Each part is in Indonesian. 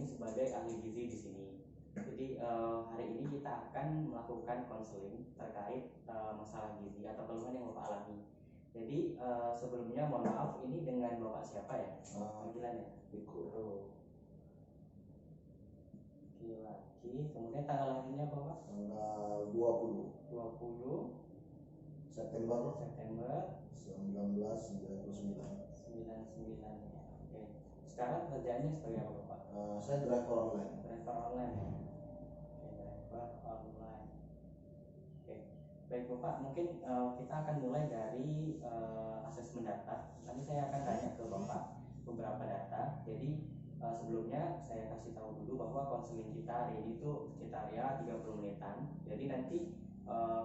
ini sebagai ahli gizi di sini. Jadi hari ini kita akan melakukan konseling terkait masalah gizi atau keluhan yang Bapak alami. Jadi sebelumnya mohon maaf, ini dengan Bapak siapa ya? Panggilannya? Guru. Laki-laki. Kemudian tanggal lahirnya Bapak? Tanggal 20 September 1999. Ya. Oke. Sekarang kerjanya sebagai apa Bapak? Saya driver online. Driver online ya. Oke, driver online. Oke. Baik Bapak, mungkin kita akan mulai dari asesmen data. Nanti saya akan tanya ke Bapak beberapa data. Jadi sebelumnya saya kasih tahu dulu bahwa konseling kita hari ini tuh sekitar ya 30 menitan. Jadi nanti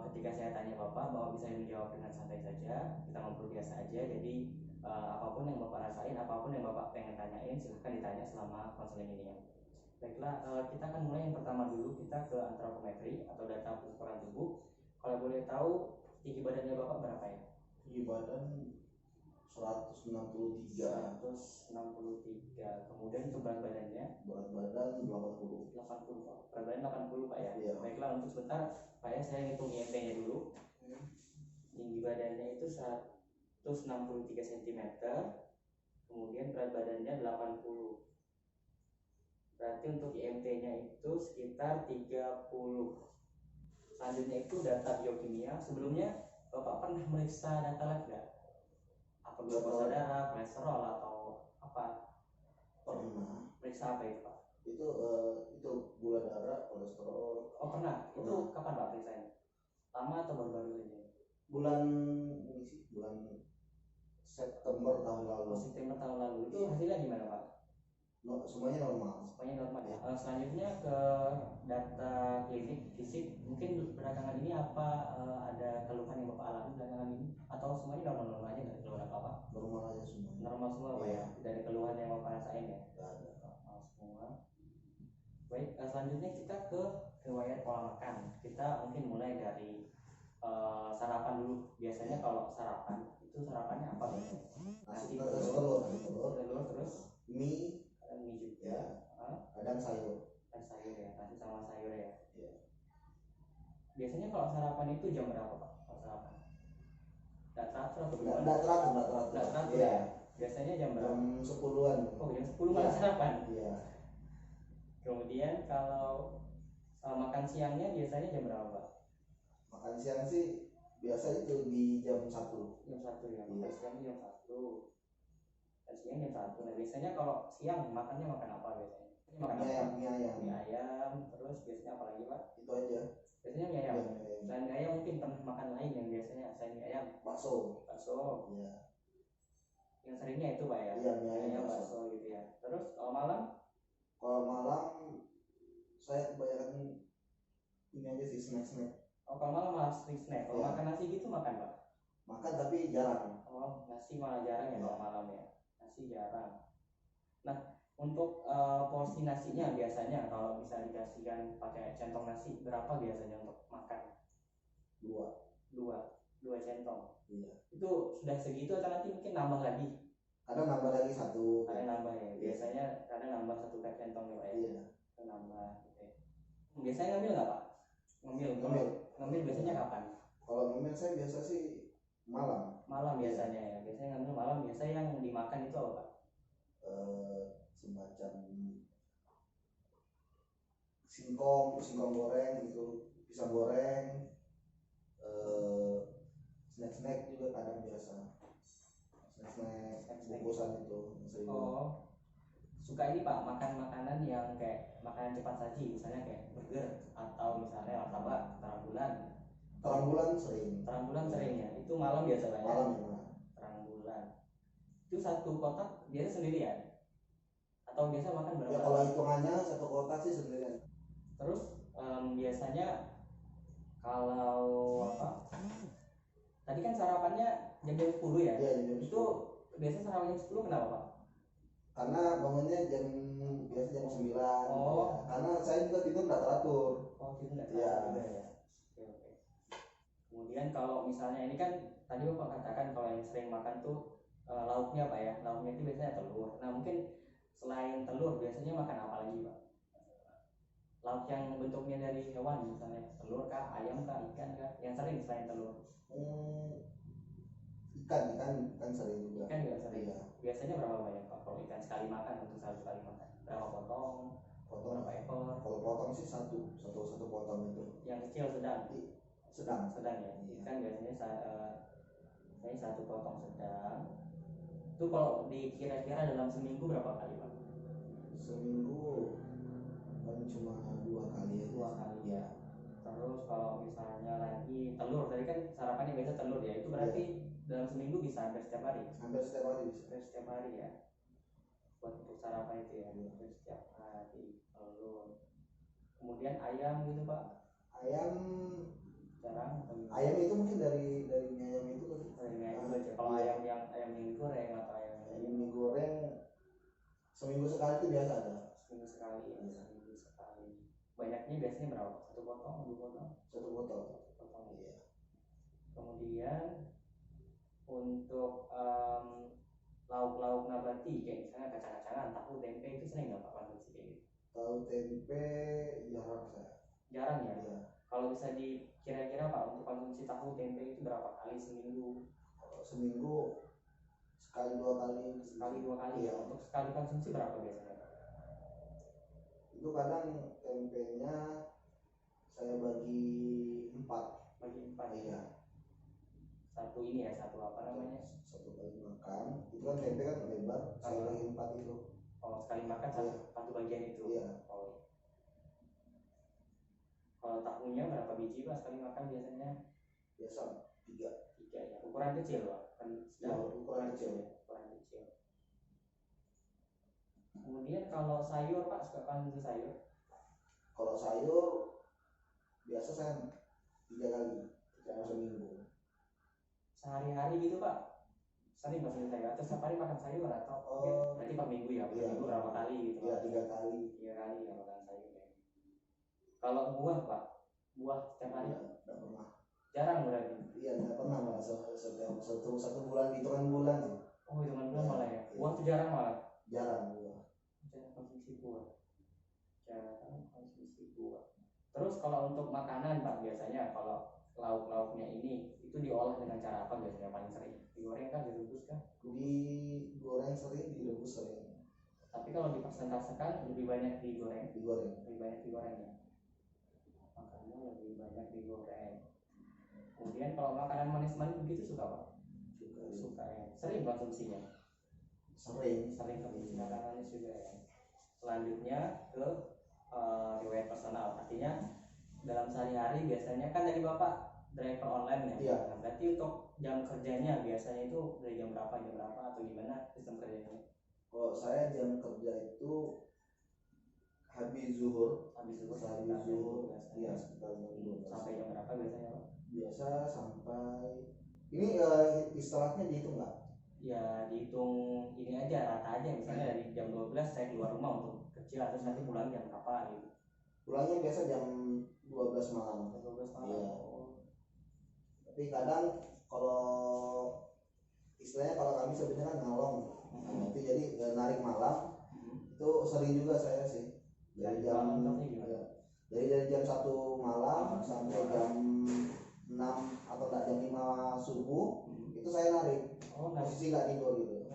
ketika saya tanya Bapak bahwa bisa menjawab dengan santai saja, kita ngobrol biasa aja. Jadi apapun yang Bapak rasain, apapun yang Bapak pengen tanyain, silahkan ditanya selama konseling ini ya. Baiklah, kita akan mulai yang pertama dulu, kita ke antropometri atau data ukuran tubuh. Kalau boleh tahu tinggi badannya Bapak berapa ya? Tinggi badan 163. Kemudian untuk berat badannya? Berat badan 80. Berat badan 80 Pak ya? Iya. Baiklah, untuk sebentar Pak ya, saya hitung IMP-nya dulu. Tinggi badannya itu 163 cm. Kemudian berat badannya 80. Berarti untuk IMT-nya itu sekitar 30. Selanjutnya itu data biokimia. Sebelumnya Bapak pernah meriksa data lab nggak? Apa glukosa darah, kolesterol atau apa? Pernah. Periksa apa itu Pak? Itu gula darah, kolesterol. Oh pernah. Itu kapan Pak periksanya? Lama atau baru-baru saja? Bulan September tahun lalu. September tahun lalu. Itu hasilnya gimana Pak? Semuanya normal. Semuanya normal ya. Selanjutnya ke data klinik fisik. Mungkin belakangan ini apa ada keluhan yang Bapak alami belakangan ini? Atau semuanya normal-normal aja, nggak ada keluhan apa-apa? Normal aja semua. Normal semua Pak ya? Tidak ada keluhan yang Bapak rasain ya? Tidak ada. Normal semua. Baik, selanjutnya kita ke riwayat pola makan. Kita mungkin mulai dari sarapan dulu. Biasanya kalau sarapan itu sarapannya apa biasanya? Nasi, telur, terus mie juga ya, kadang sayur ya, nasi sama sayur ya. Ya. Biasanya kalau sarapan itu jam berapa Pak? Kalau sarapan? Nggak teratur atau gimana? Nggak teratur ya. Biasanya jam berapa? Jam 10-an. Oh, jam 10 malam sarapan? Iya. Kemudian kalau makan siangnya biasanya jam berapa Pak? Makan siang sih biasa itu di jam 1. Jam 1 ya, makan siang jam 1. Dan siang jam 1. Nah biasanya kalau siang makannya makan apa biasanya? Mie ayam. Terus biasanya apa lagi Pak? Itu aja. Biasanya mie ayam. Selain mie ayam mungkin pernah makan lain yang biasanya selain mie ayam? Bakso. Iya. Yang seringnya itu Pak ya? Iya, mie ayam, bakso gitu ya. Terus kalau malam? Kalau malam saya kebanyakan ini aja sih, snack. Oh, kalau malam malah snack. Kalau makan nasi gitu makan Pak? Makan tapi jarang. Oh, nasi malah jarang ya kalau malam ya? Nasi jarang. Nah, untuk porsi nasinya biasanya kalau bisa dikasihkan pakai centong nasi berapa biasanya untuk makan? 2 centong. Iya. Itu sudah segitu atau nanti mungkin nambah lagi? Kadang nambah lagi 1. Kadang nambah ya. Biasanya kadang nambah 1 centong ya Pak ya. Iya. Nambah gitu ya. Biasanya ngambil nggak Pak? Ngambil biasanya kapan? Kalau ngambil saya biasa sih malam. Malam biasanya ya. Biasanya ngambil malam. Biasanya yang dimakan itu apa Pak? Semacam singkong goreng gitu, pisang goreng, snack juga kadang biasa, snack bungkusan itu sering. Oh, suka ini Pak, makan makanan yang kayak makanan cepat saji, misalnya kayak burger atau misalnya martabak, Terang bulan sering ya. Itu malam biasa Pak ya? Malam ya. Terang bulan itu 1 kotak biasa sendirian atau biasa makan berapa? Ya kalau hitungannya 1 kotak sih sendirian. Terus biasanya kalau apa? Tadi kan sarapannya jam 10 ya? Iya, jam 10. Itu biasa sarapan jam 10 kenapa Pak? Karena bangunnya biasa jam 9. Oh. Ya. Karena saya juga tidur nggak teratur. Oh, tidur nggak teratur juga ya. Oke. Kemudian kalau misalnya ini kan tadi Bapak katakan kalau yang sering makan tuh lauknya Pak ya, lauknya itu biasanya telur. Nah mungkin selain telur biasanya makan apa lagi Pak? Lauk yang bentuknya dari hewan misalnya telur kah, ayam kah, ikan kah? Yang sering selain telur? Ikan sering juga. Ikan juga sering. Iya. Biasanya berapa banyak Pak kalau ikan sekali makan untuk satu kali makan? Berapa potong? Berapa ekor? Kalau potong sih satu potong itu. Yang kecil sedang? Sedang ya. Iya. Ikan biasanya saya satu potong sedang. Itu kalau dikira-kira dalam seminggu berapa kali Pak? Seminggu paling cuma 2 kali aja. 2 kali ya. Terus kalau misalnya lagi telur, tadi kan sarapannya biasa telur ya, itu berarti dalam seminggu bisa hampir setiap hari? Hampir setiap hari bisa. Hampir setiap hari ya. Buat untuk sarapan itu ya, hampir setiap hari telur. Kemudian ayam gitu Pak? Ayam Jarang atau gimana? Ayam itu mungkin dari mie ayam itu kan. Dari mie ayam aja. Kalau ayam yang digoreng atau ayam digoreng seminggu sekali itu biasa ada. Seminggu sekali ya. Seminggu sekali. Banyaknya biasanya berapa? 1 potong, 2 potong? 1 potong. 1 potong. Iya. Kemudian untuk lauk-lauk nabati kayak misalnya kacang-kacangan, tahu, tempe itu sering nggak Pak konsumsi kayak gitu? Tahu tempe jarang saya. Jarang ya? Iya. Kalau bisa dikira-kira Pak untuk konsumsi tahu tempe itu berapa kali seminggu? Seminggu sekali 2 kali. Sekali 2 kali ya. Untuk sekali konsumsi berapa biasanya Pak? Itu kadang tempenya saya bagi 4. Bagi 4 Iya. Satu ini ya, satu apa namanya? Satu kali makan. Itu kan tempe kan lebar, saya bagi 4 itu. Oh, sekali makan satu bagian itu. Iya. Oh. Kalau tahunya berapa biji Pak sekali makan biasanya? Biasa 3 ya. Ukuran kecil Pak. Kan ukuran kecil. Ya. Ukuran kecil. Kemudian kalau sayur Pak, suka konsumsi sayur? Kalau sayur biasa saya 3 kali dalam seminggu. Sehari-hari gitu Pak? Sering konsumsi sayur atau setiap hari makan sayur atau berarti per minggu ya? Per minggu berapa kali gitu? Iya, 3 kali. 3 kali ya makan sayur ya. Kalau buah Pak? Buah setiap hari? Tidak pernah. Jarang berarti? Iya, tidak pernah Pak. Satu bulan, hitungan bulan sih. Oh, hitungan bulan malah ya? Buah tuh jarang malah? Jarang buah. Jarang konsumsi buah. Jarang konsumsi buah. Terus kalau untuk makanan Pak, biasanya kalau lauk-lauknya ini itu diolah dengan cara apa biasanya paling sering? Digoreng kan, direbus kan? Digoreng sering, direbus sering. Tapi kalau dipersentasekan lebih banyak digoreng. Lebih banyak digoreng ya. Makanan lebih banyak digoreng. Kemudian kalau makanan manis-manis begitu suka Pak? Suka ya. Sering konsumsinya? Sering konsumsi makanan manis juga ya. Selanjutnya ke riwayat personal, artinya dalam sehari-hari biasanya kan dari Bapak driver online ya. Iya. Nah, berarti untuk jam kerjanya biasanya itu dari jam berapa atau gimana sistem kerjanya? Kalau saya jam kerja itu habis zuhur biasanya. Iya, sekitar jam 12. Sampai jam berapa biasanya Pak? Biasa sampai ini istilahnya dihitung nggak? Ya dihitung ini aja, rata aja, misalnya dari jam 12 saya keluar rumah untuk kerja, terus nanti pulang jam berapa gitu. Pulangnya biasa jam 12 malam. Jam 12 malam. Iya. Tapi kadang kalau istilahnya kalau kami sebenarnya kan ngalong, itu jadi narik malam, itu sering juga saya sih. Dari jam dari jam 1 malam sampai jam 6 atau enggak jam 5 subuh, itu saya narik. Posisi nggak tidur gitu.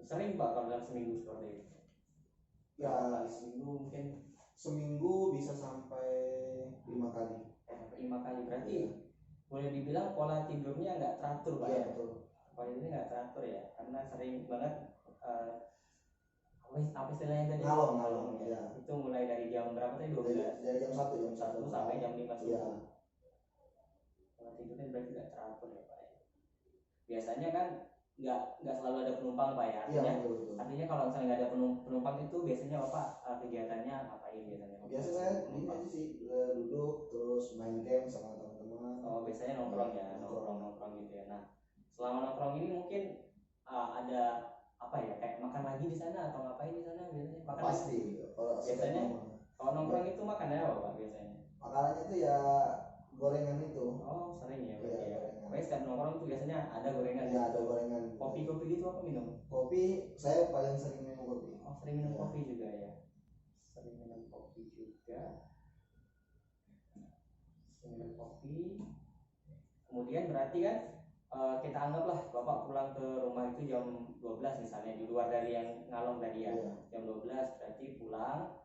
Sering Pak kalau dalam seminggu seperti itu? Ya, seminggu mungkin. Seminggu bisa sampai 5 kali. 5 kali berarti boleh dibilang pola tidurnya nggak teratur Pak. Iya, ya? betul. Pola tidurnya nggak teratur ya, karena sering banget apa istilahnya tadi? Ngalong ya. Itu mulai dari jam berapa tadi? 12. Dari jam 1 sampai jam 5 subuh. Iya. Pola tidurnya berarti nggak teratur ya Pak. Biasanya kan nggak selalu ada penumpang Pak ya. Artinya, iya, betul. Artinya kalau misalnya nggak ada penumpang itu biasanya Bapak kegiatannya ngapain biasanya? Biasa saya ini aja sih, duduk terus main game sama teman-teman. Oh, biasanya nongkrong ya, nongkrong gitu ya. Nah, selama nongkrong ini mungkin ada apa ya, kayak makan lagi di sana atau ngapain di sana biasanya? Makan pasti. Kalau biasanya kalau nongkrong itu makannya apa Pak biasanya? Makanannya itu ya gorengan itu. Oh, sering ya berarti ya. Gorengan. Pokoknya setiap nongkrong itu biasanya ada gorengan. Iya, ada gorengan. Kopi gitu apa minum? Kopi saya paling sering minum kopi. Oh, sering minum kopi juga ya. Sering minum kopi juga. Sering minum kopi. Kemudian berarti kan kita anggaplah Bapak pulang ke rumah itu jam 12 misalnya, di luar dari yang ngalong tadi ya. Jam 12 berarti pulang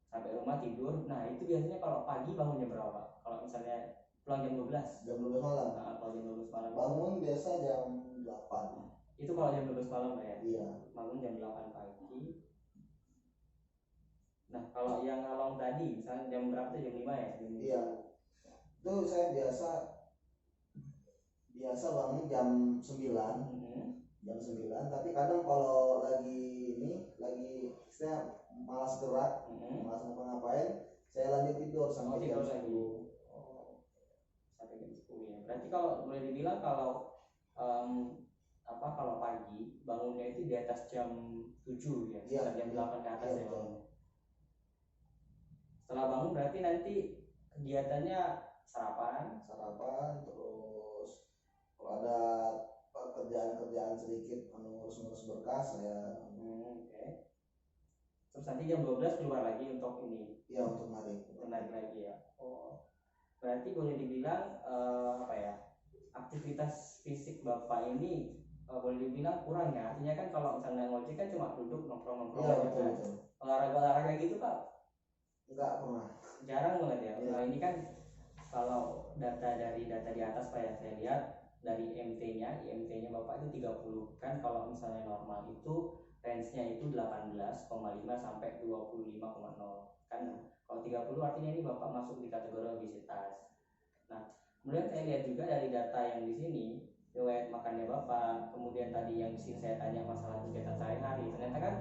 sampai rumah tidur. Nah, itu biasanya kalau pagi bangunnya berapa, Pak? Kalau misalnya pulang jam 12? Jam 12 malam. Nah, kalau jam 12 malam. Bangun biasa jam 8. Itu kalau jam 12 malam Pak ya? Iya. Bangun jam 8 pagi. Nah, kalau yang ngalong tadi misalnya jam berapa tuh? Jam 5 ya? Iya. Itu saya biasa bangun jam 9. Jam 9, tapi kadang kalau lagi saya malas gerak, malas ngapa-ngapain, saya lanjut tidur sampai jam 10. Sampai jam 10 ya. Berarti kalau boleh dibilang kalau kalau pagi bangunnya itu di atas jam 7 ya, sekitar jam 8 ke atas ya. Setelah bangun berarti nanti kegiatannya sarapan, terus kalau ada kerjaan sedikit ngurus berkas saya. Oke. Terus nanti jam 12 keluar lagi untuk ini. Iya, untuk narik lagi ya. Oh. Berarti boleh dibilang aktivitas fisik Bapak ini boleh dibilang kurang ya. Artinya kan kalau misalnya ngojek kan cuma duduk nongkrong aja kan. Olahraga gitu Pak? Enggak pernah. Jarang banget ya. Nah, ini kan kalau data di atas Pak ya, saya lihat dari IMT-nya Bapak itu 30 kan. Kalau misalnya normal itu range-nya itu 18,5 sampai 25,0 kan. Kalau 30 artinya ini Bapak masuk di kategori obesitas. Nah, kemudian saya lihat juga dari data yang di sini riwayat makannya Bapak, kemudian tadi yang di sini saya tanya masalah kegiatan sehari-hari, ternyata kan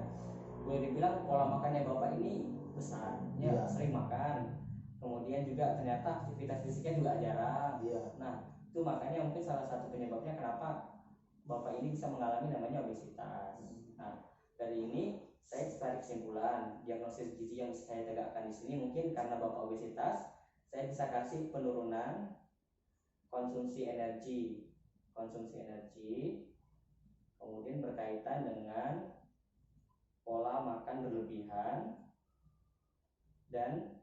boleh dibilang pola makannya Bapak ini besar, ya sering makan. Kemudian juga ternyata aktivitas fisiknya juga jarang. Nah, itu makanya mungkin salah satu penyebabnya kenapa Bapak ini bisa mengalami namanya obesitas. Nah, dari ini saya tarik kesimpulan diagnosis gizi yang saya tegakkan di sini mungkin karena Bapak obesitas, saya bisa kasih penurunan konsumsi energi, kemudian berkaitan dengan pola makan berlebihan dan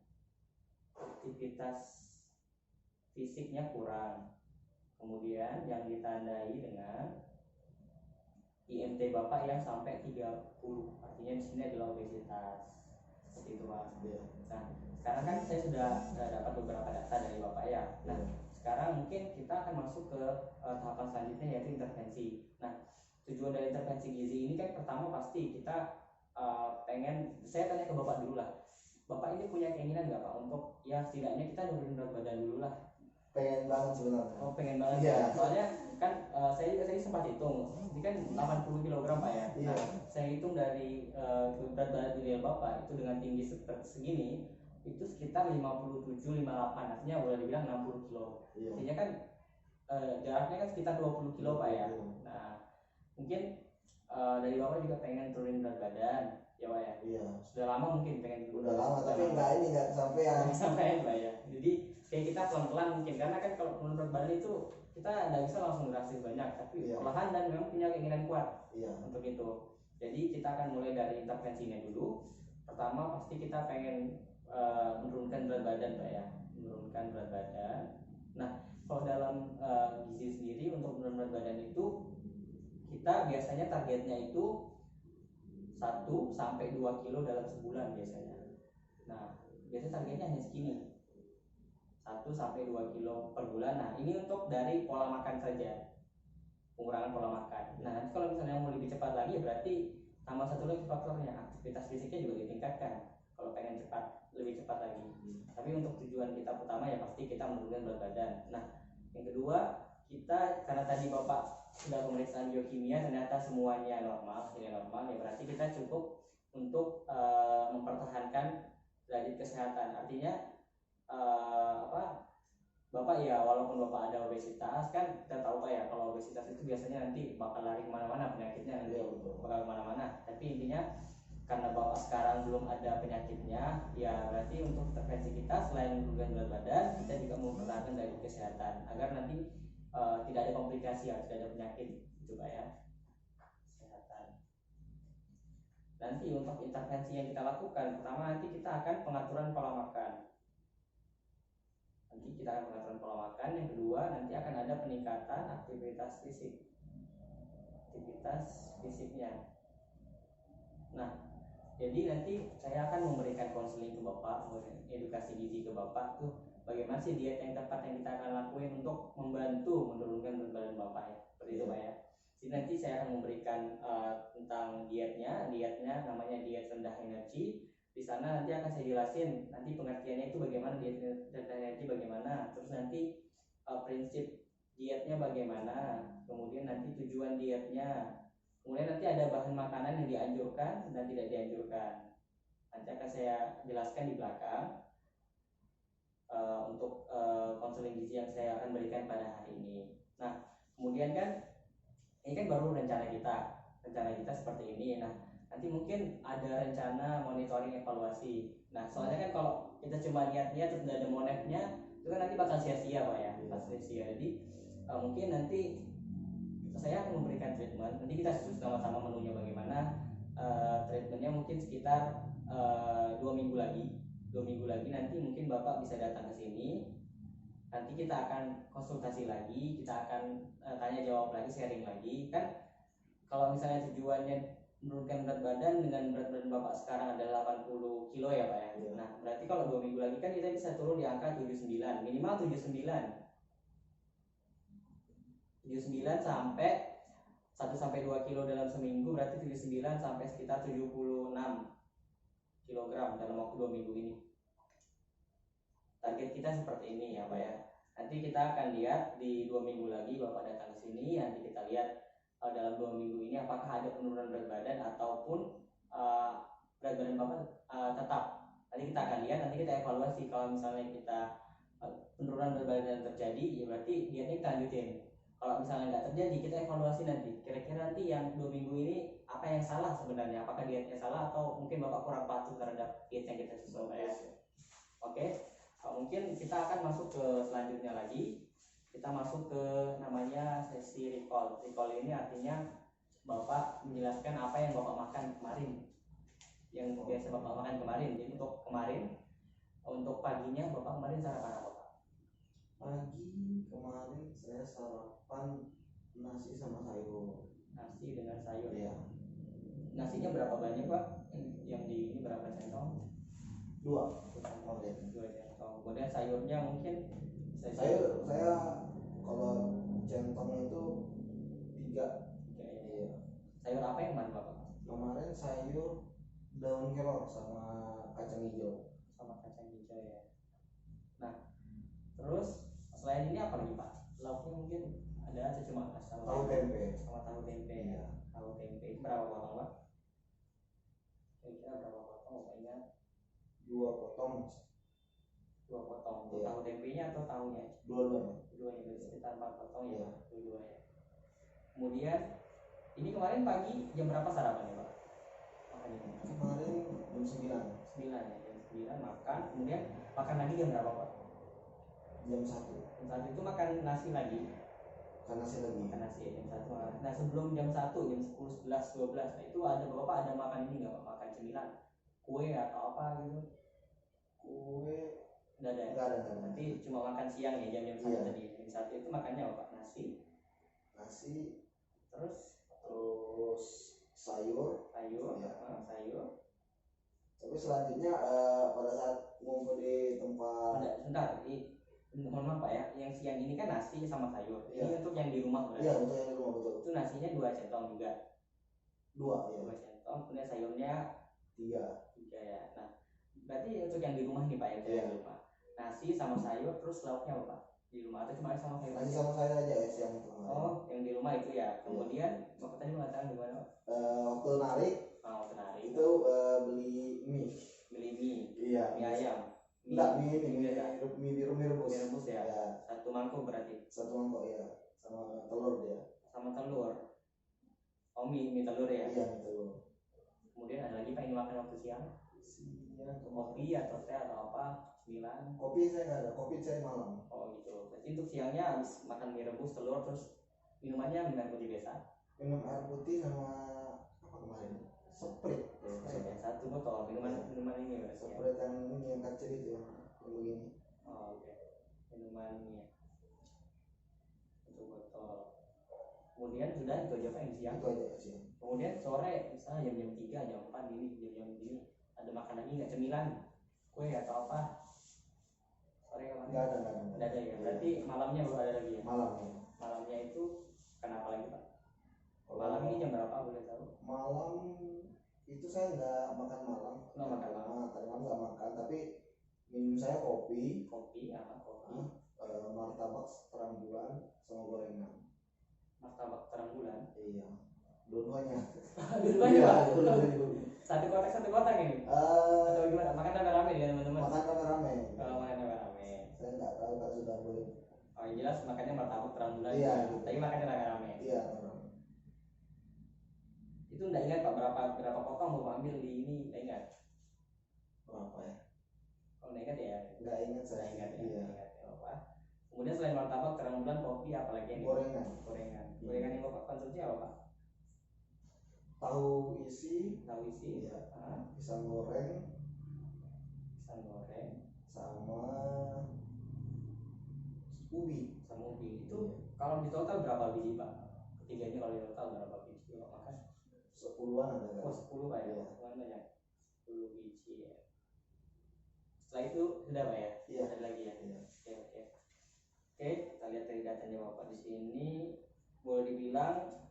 aktivitas fisiknya kurang. Kemudian yang ditandai dengan IMT Bapak yang sampai 30, artinya di sini adalah obesitas. Seperti itu Pak. Nah, sekarang kan saya sudah dapat beberapa data dari Bapak ya. Nah, sekarang mungkin kita akan masuk ke tahapan selanjutnya yaitu intervensi. Nah, tujuan dari intervensi gizi ini kan pertama pasti kita saya tanya ke Bapak dulu lah. Bapak ini punya keinginan nggak Pak untuk ya setidaknya kita nurunin berat badan dulu lah? Pengen banget sebenarnya. Oh, pengen banget ya. Soalnya kan saya sempat hitung, ini kan 80 kg Pak ya. Nah, saya hitung dari berat badan ideal Bapak itu dengan tinggi segini itu sekitar 57-58, artinya boleh dibilang 60 kilo. Artinya kan jaraknya kan sekitar 20 kilo Pak ya. Nah, mungkin dari Bapak juga pengen turunin berat badan ya Pak ya. Sudah lama mungkin pengen udah lama tapi nggak kesampaian Pak ya. Jadi kayak kita pelan-pelan mungkin, karena kan kalau turun berat badan itu kita nggak bisa langsung drastis banyak, tapi perlahan dan memang punya keinginan kuat untuk itu. Jadi kita akan mulai dari intervensinya dulu. Pertama pasti kita pengen menurunkan berat badan Pak ya, menurunkan berat badan. Nah, kalau dalam gizi sendiri untuk menurunkan berat badan itu kita biasanya targetnya itu 1 sampai 2 kilo dalam sebulan biasanya. Nah, biasanya targetnya hanya segini, 1 sampai 2 kilo per bulan. Nah, ini untuk dari pola makan saja, pengurangan pola makan. Nah, nanti kalau misalnya mau lebih cepat lagi berarti tambah satu lagi faktornya, aktivitas fisiknya juga ditingkatkan kalau pengen lebih cepat lagi. Tapi untuk tujuan kita pertama ya pasti kita menurunkan berat badan. Nah, yang kedua kita, karena tadi Bapak sudah pemeriksaan biokimia ternyata semuanya normal, hasilnya normal, ya berarti kita cukup untuk mempertahankan derajat kesehatan. Artinya Bapak ya walaupun Bapak ada obesitas, kan kita tahu Pak ya kalau obesitas itu biasanya nanti bakal lari kemana-mana, penyakitnya nanti bakal kemana-mana. Tapi intinya karena Bapak sekarang belum ada penyakitnya, ya berarti untuk intervensi kita selain menurunkan berat badan, kita juga mempertahankan dari kesehatan agar nanti tidak ada komplikasi, tidak ada penyakit gitu Pak ya. Kesehatan. Dan nanti untuk intervensi yang kita lakukan, pertama nanti kita akan pengaturan pola makan. Yang kedua nanti akan ada peningkatan aktivitas fisiknya. Nah, jadi nanti saya akan memberikan konseling ke Bapak, edukasi gizi ke Bapak tuh bagaimana sih diet yang tepat yang kita akan lakuin untuk membantu menurunkan berat badan Bapak ya. Seperti itu Pak ya. Jadi nanti saya akan memberikan tentang dietnya namanya diet rendah energi. Di sana nanti akan saya jelasin nanti pengertiannya itu bagaimana diet rendah energi bagaimana, terus nanti prinsip dietnya bagaimana, kemudian nanti tujuan dietnya, kemudian nanti ada bahan makanan yang dianjurkan dan tidak dianjurkan. Nanti akan saya jelaskan di belakang untuk konseling gizi yang saya akan berikan pada hari ini. Nah, kemudian kan ini kan baru rencana kita seperti ini. Nah, nanti mungkin ada rencana monitoring evaluasi. Nah, soalnya kan kalau kita cuma niat-niat terus tidak ada monefnya, itu kan nanti bakal sia-sia Pak ya, bakal sia-sia. Jadi mungkin nanti saya akan memberikan treatment. Nanti kita susun sama-sama menunya bagaimana. Treatmentnya mungkin sekitar 2 minggu lagi. 2 minggu lagi nanti mungkin Bapak bisa datang ke sini. Nanti kita akan konsultasi lagi, kita akan tanya jawab lagi, sharing lagi. Kan kalau misalnya tujuannya menurunkan berat badan dengan berat badan Bapak sekarang adalah 80 kilo ya Pak ya. Nah, berarti kalau 2 minggu lagi kan kita bisa turun di angka 79, minimal 79 sampai 1 sampai 2 kilo dalam seminggu, berarti 79 sampai sekitar 76 kilogram dalam waktu 2 minggu ini. Target kita seperti ini ya Pak ya. Nanti kita akan lihat di 2 minggu lagi Bapak datang ke sini, nanti kita lihat dalam 2 minggu ini apakah ada penurunan berat badan ataupun berat badan Bapak tetap. Nanti kita akan lihat, nanti kita evaluasi. Kalau misalnya kita penurunan berat badan terjadi, ya berarti dietnya kita lanjutin. Kalau misalnya nggak terjadi, kita evaluasi nanti. Kira-kira nanti yang 2 minggu ini apa yang salah sebenarnya? Apakah dietnya salah atau mungkin Bapak kurang patuh terhadap diet yang kita susun ya? Oke. Mungkin kita akan masuk ke selanjutnya lagi. Kita masuk ke namanya sesi recall. Recall ini artinya Bapak menjelaskan apa yang Bapak makan kemarin, yang biasa Bapak makan kemarin. Jadi untuk kemarin, untuk paginya Bapak kemarin sarapan apa Pak? Pagi kemarin saya sarapan nasi sama sayur. Nasi dengan sayur ya. Nasinya berapa banyak Pak? Yang di ini berapa centong? 2 centong. 2 centong. Kemudian sayurnya mungkin saya kalau centong itu 3. Iya. Sayur apa yang mana Bapak? Kemarin sayur daun kelor sama kacang hijau. Ya. Nah, terus selain ini apa lagi Pak? Lauknya mungkin ada cuma tahu tempe. Sama tahu tempe. Iya. Tahu tempe itu berapa potong Pak? Kira-kira berapa potong Bapak ingat? 2 potong. 2 potong. Iya. Tahu tempenya atau tahunya? Dua-duanya. Berarti sekitar 4 potong ya. Iya. Dua-duanya. Kemudian ini kemarin pagi jam berapa sarapannya Pak? Kemarin jam 9. 9 ya, jam 9 makan. Kemudian makan lagi jam berapa Pak? Jam 1. Jam 1 itu makan nasi lagi. Makan nasi lagi. Makan nasi ya, jam 1 makan. Nah sebelum jam 1, jam 10, 11, 12 nah, itu ada Bapak ada makan ini nggak Pak? Makan cemilan, kue atau apa gitu? Kue nggak ada. Nggak ada. Nanti cuma makan siang ya, jam 1 iya. tadi. Jam 1 itu makannya apa Pak? Nasi terus sayur ya. Sayur. Tapi selanjutnya pada saat ngumpul di tempat Sebentar, mohon maaf Pak ya, yang siang ini kan nasi sama sayur. Iya. Ini untuk yang di rumah berarti? Iya, untuk yang di rumah betul. Itu nasinya 2 centong juga? 2 ya. 2 centong, kemudian sayurnya 3 ya. Nah, berarti untuk yang di rumah nih Pak ya, iya. di rumah. Nasi sama sayur, terus lauknya apa Pak? Di rumah atau cuma sama sayur? Nasi sama sayur aja ya siang itu. Oh, yang di rumah itu ya. Kemudian Bapak tadi mengatakan gimana Pak? Waktu narik itu beli mie. Iya. Mie ayam. Enggak, mie biru mie rebus. Mie rebus ya. Ya. 1 mangkok berarti. 1 mangkok ya. Sama telur dia. Sama telur. Oh, mie telur ya. Iya, mie telur. Kemudian ada lagi Pak yang makan waktu siang? Kopi atau teh atau apa? Cemilan? Kopi saya nggak ada. Kopi saya malam. Oh gitu. Berarti untuk siangnya habis makan mie rebus, telur, terus minumannya minum putih biasa? Minum air putih sama apa kemarin? Sprite. minuman ini ya. Sprite yang ini yang kecil itu yang begini. Oh, oke. Minuman ini ya. Untuk botol. Kemudian sudah itu aja Pak yang siang. Itu aja siang. Kemudian sore misalnya jam-jam 3, jam 4 ini, jam-jam ini ada makan lagi nggak, cemilan, kue atau apa? Sore kemana? Nggak ada. Nggak ada ya. Berarti malamnya baru ada lagi ya. Malamnya itu kenapa lagi Pak? Kalau Malam ini jam berapa boleh tahu? Malam itu saya nggak makan malam. Nggak makan malam. Tadi malam nggak makan, tapi minum saya kopi. Kopi apa? Kopi. Martabak terang bulan sama gorengan. Martabak terang bulan. Iya. Dua-duanya. Dua-duanya Iya, Pak. dua-duanya. Satu kotak ini. Atau gimana? Makan rame-rame dengan teman-teman. Makan rame-rame. Kalau makan rame-rame. Saya nggak tahu kalau sudah boleh. Oh, yang jelas makannya martabak terang bulan. Iya. Gitu. Tapi makannya rame-rame. Iya. Itu enggak ingat Pak berapa potong mau ambil di ini, enggak ingat. Berapa ya? Oh, enggak ingat ya. Nggak ingat saya. Nggak ingat ya. Iya. Nggak ingat ya Bapak. Kemudian selain martabak terang bulan, kopi apalagi ini? Gorengan. Gorengan yang Bapak konsumsi apa Pak? Tahu isi. Iya. Pisang goreng. Sama ubi. Itu kalau di total berapa biji Pak? Ketiganya kalau di total berapa biji Bapak makan? 10-an ada kan? Oh, 10 Pak ya. Iya. Banyak. 10 biji ya. Setelah itu sudah Pak ya? Iya. Ada lagi ya? Iya. Oke, kita lihat dari datanya Bapak di sini. Boleh dibilang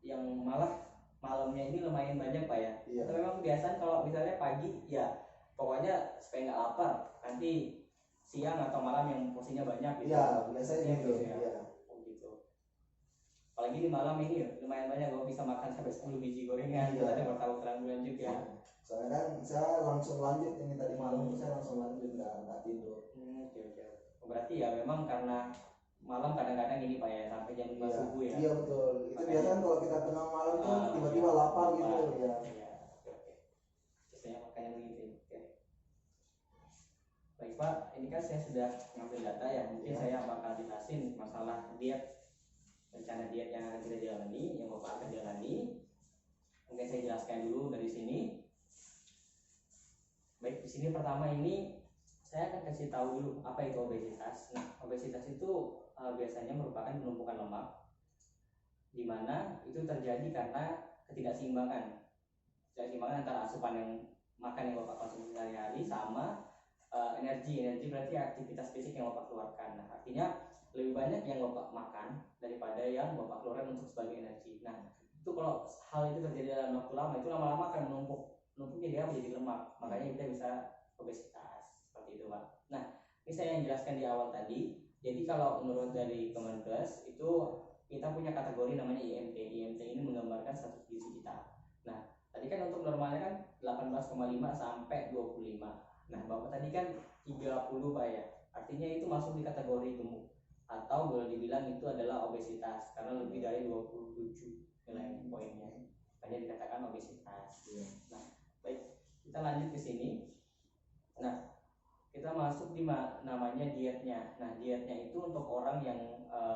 yang malah malamnya ini lumayan banyak Pak ya? Iya. Atau memang kebiasaan kalau misalnya pagi ya pokoknya supaya nggak lapar, nanti siang atau malam yang porsinya banyak gitu. Iya, biasanya gitu. Ya. Iya. Oh gitu. Apalagi di malam ini ya, lumayan banyak kalau bisa makan sampai 10 biji gorengan. Iya. Ada martabak terang bulan juga. Soalnya kan saya langsung lanjut ini tadi malam itu saya langsung lanjut nggak tidur. Oke. Berarti ya memang karena malam kadang-kadang ini Pak ya sampai jam 5 subuh ya. Iya betul. Itu biasanya kalau kita tengah malam tuh tiba-tiba lapar gitu ya. Iya. Oke. Biasanya makanya begitu. Oke. Baik Pak, ini kan saya sudah ngambil data ya. Mungkin saya bakal jelasin masalah diet, rencana diet yang akan kita jalani, yang Bapak akan jalani. Mungkin saya jelaskan dulu dari sini. Baik, di sini pertama ini saya akan kasih tahu dulu apa itu obesitas. Nah, obesitas itu biasanya merupakan penumpukan lemak, di mana itu terjadi karena ketidakseimbangan antara asupan yang makan yang Bapak konsumsi sehari-hari sama energi berarti aktivitas fisik yang Bapak keluarkan. Nah, artinya lebih banyak yang Bapak makan daripada yang Bapak keluarkan untuk sebagai energi. Nah, itu kalau hal itu terjadi dalam waktu lama, itu lama-lama akan menumpuk jadi apa? Jadi lemak. Makanya kita bisa obesitas seperti itu Pak. Nah, ini saya yang jelaskan di awal tadi. Jadi kalau menurut dari Kemenkes itu kita punya kategori namanya IMT. IMT ini menggambarkan status gizi kita. Nah, tadi kan untuk normalnya kan 18,5 sampai 25. Nah, Bapak tadi kan 30 Pak ya. Artinya itu masuk di kategori gemuk atau boleh dibilang itu adalah obesitas karena lebih dari 27 nilai poinnya. Makanya dikatakan obesitas. Nah, baik, kita lanjut ke sini. Nah, kita masuk di namanya dietnya. Nah, dietnya itu untuk orang yang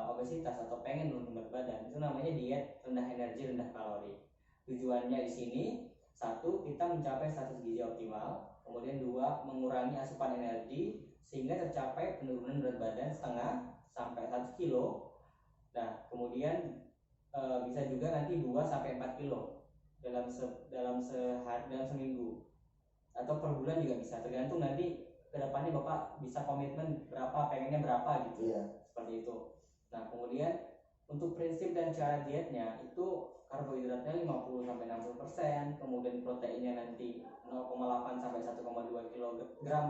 obesitas atau pengen menurunkan berat badan. Itu namanya diet rendah energi, rendah kalori. Tujuannya di sini, satu, kita mencapai status gizi optimal. Kemudian dua, mengurangi asupan energi sehingga tercapai penurunan berat badan setengah sampai 1 kilo. Nah, kemudian bisa juga nanti 2 sampai 4 kilo dalam seminggu atau per bulan juga bisa, tergantung nanti kedepannya Bapak bisa komitmen berapa, pengennya berapa gitu. Seperti itu. Nah, kemudian untuk prinsip dan cara dietnya itu karbohidratnya 50 sampai 60%, kemudian proteinnya nanti 0,8 sampai 1,2 kg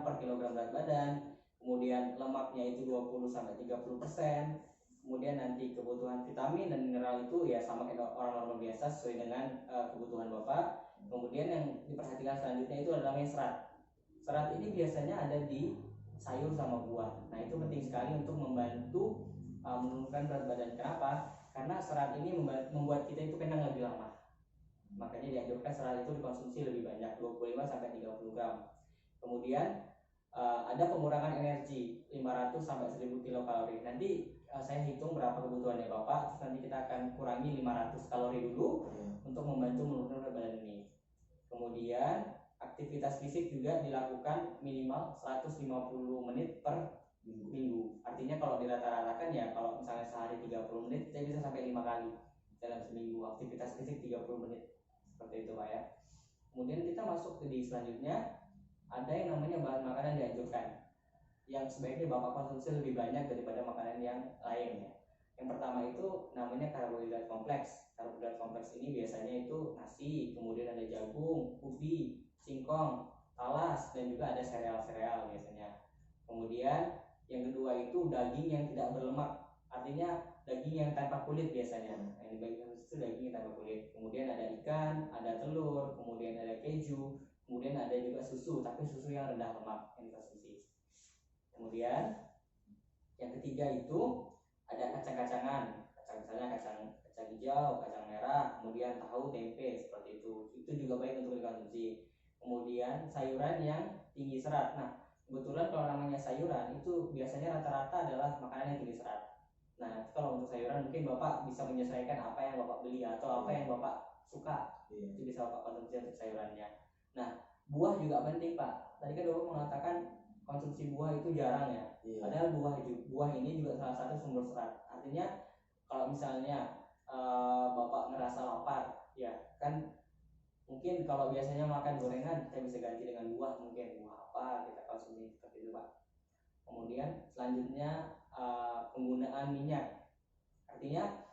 per kilogram berat badan, kemudian lemaknya itu 20 sampai 30%, kemudian nanti kebutuhan vitamin dan mineral itu ya sama kayak orang normal biasa sesuai dengan kebutuhan Bapak. Kemudian yang diperhatikan selanjutnya itu adalah serat. Serat ini biasanya ada di sayur sama buah. Nah, itu penting sekali untuk membantu menurunkan berat badan. Kenapa? Karena serat ini membuat kita itu kenyang lebih lama. Makanya dianjurkan serat itu dikonsumsi lebih banyak, 25 sampai 30 gram. Kemudian ada pengurangan energi 500 sampai 1000 kilokalori. Nanti saya hitung berapa kebutuhannya Bapak, terus nanti kita akan kurangi 500 kalori dulu untuk membantu menurunkan berat badan ini. Kemudian aktivitas aktivitas fisik juga dilakukan minimal 150 menit per minggu. Artinya kalau dirata-ratakan ya, kalau misalnya sehari 30 menit, kita bisa sampai 5 kali dalam seminggu aktivitas fisik 30 menit. Seperti itu Pak ya. Kemudian kita masuk ke di selanjutnya, ada yang namanya bahan makanan dianjurkan, yang sebaiknya Bapak konsumsi lebih banyak daripada makanan yang lain ya. Yang pertama itu namanya karbohidrat kompleks. Karbohidrat kompleks ini biasanya itu nasi, kemudian ada jagung, ubi, singkong, talas, dan juga ada sereal-sereal biasanya. Kemudian yang kedua itu daging yang tidak berlemak, artinya daging yang tanpa kulit biasanya. Yang dibagi itu daging yang tanpa kulit. Kemudian ada ikan, ada telur, kemudian ada keju, kemudian ada juga susu, tapi susu yang rendah lemak yang dikonsumsi. Kemudian yang ketiga itu ada kacang-kacangan, misalnya kacang hijau, kacang merah, kemudian tahu, tempe, seperti itu. Itu juga baik untuk dikonsumsi. Kemudian sayuran yang tinggi serat. Nah, kebetulan kalau namanya sayuran itu biasanya rata-rata adalah makanan yang tinggi serat. Nah, kalau untuk sayuran mungkin Bapak bisa menyesuaikan apa yang Bapak beli atau apa yang Bapak suka. Itu bisa Bapak konsumsi untuk sayurannya. Nah, buah juga penting Pak. Tadi kan Bapak mengatakan konsumsi buah itu jarang ya. Padahal buah ini juga salah satu sumber serat. Artinya kalau misalnya Bapak ngerasa lapar, ya kan mungkin kalau biasanya makan gorengan kita bisa ganti dengan buah, mungkin buah apa kita konsumsi seperti itu Pak. Kemudian selanjutnya penggunaan minyak. Artinya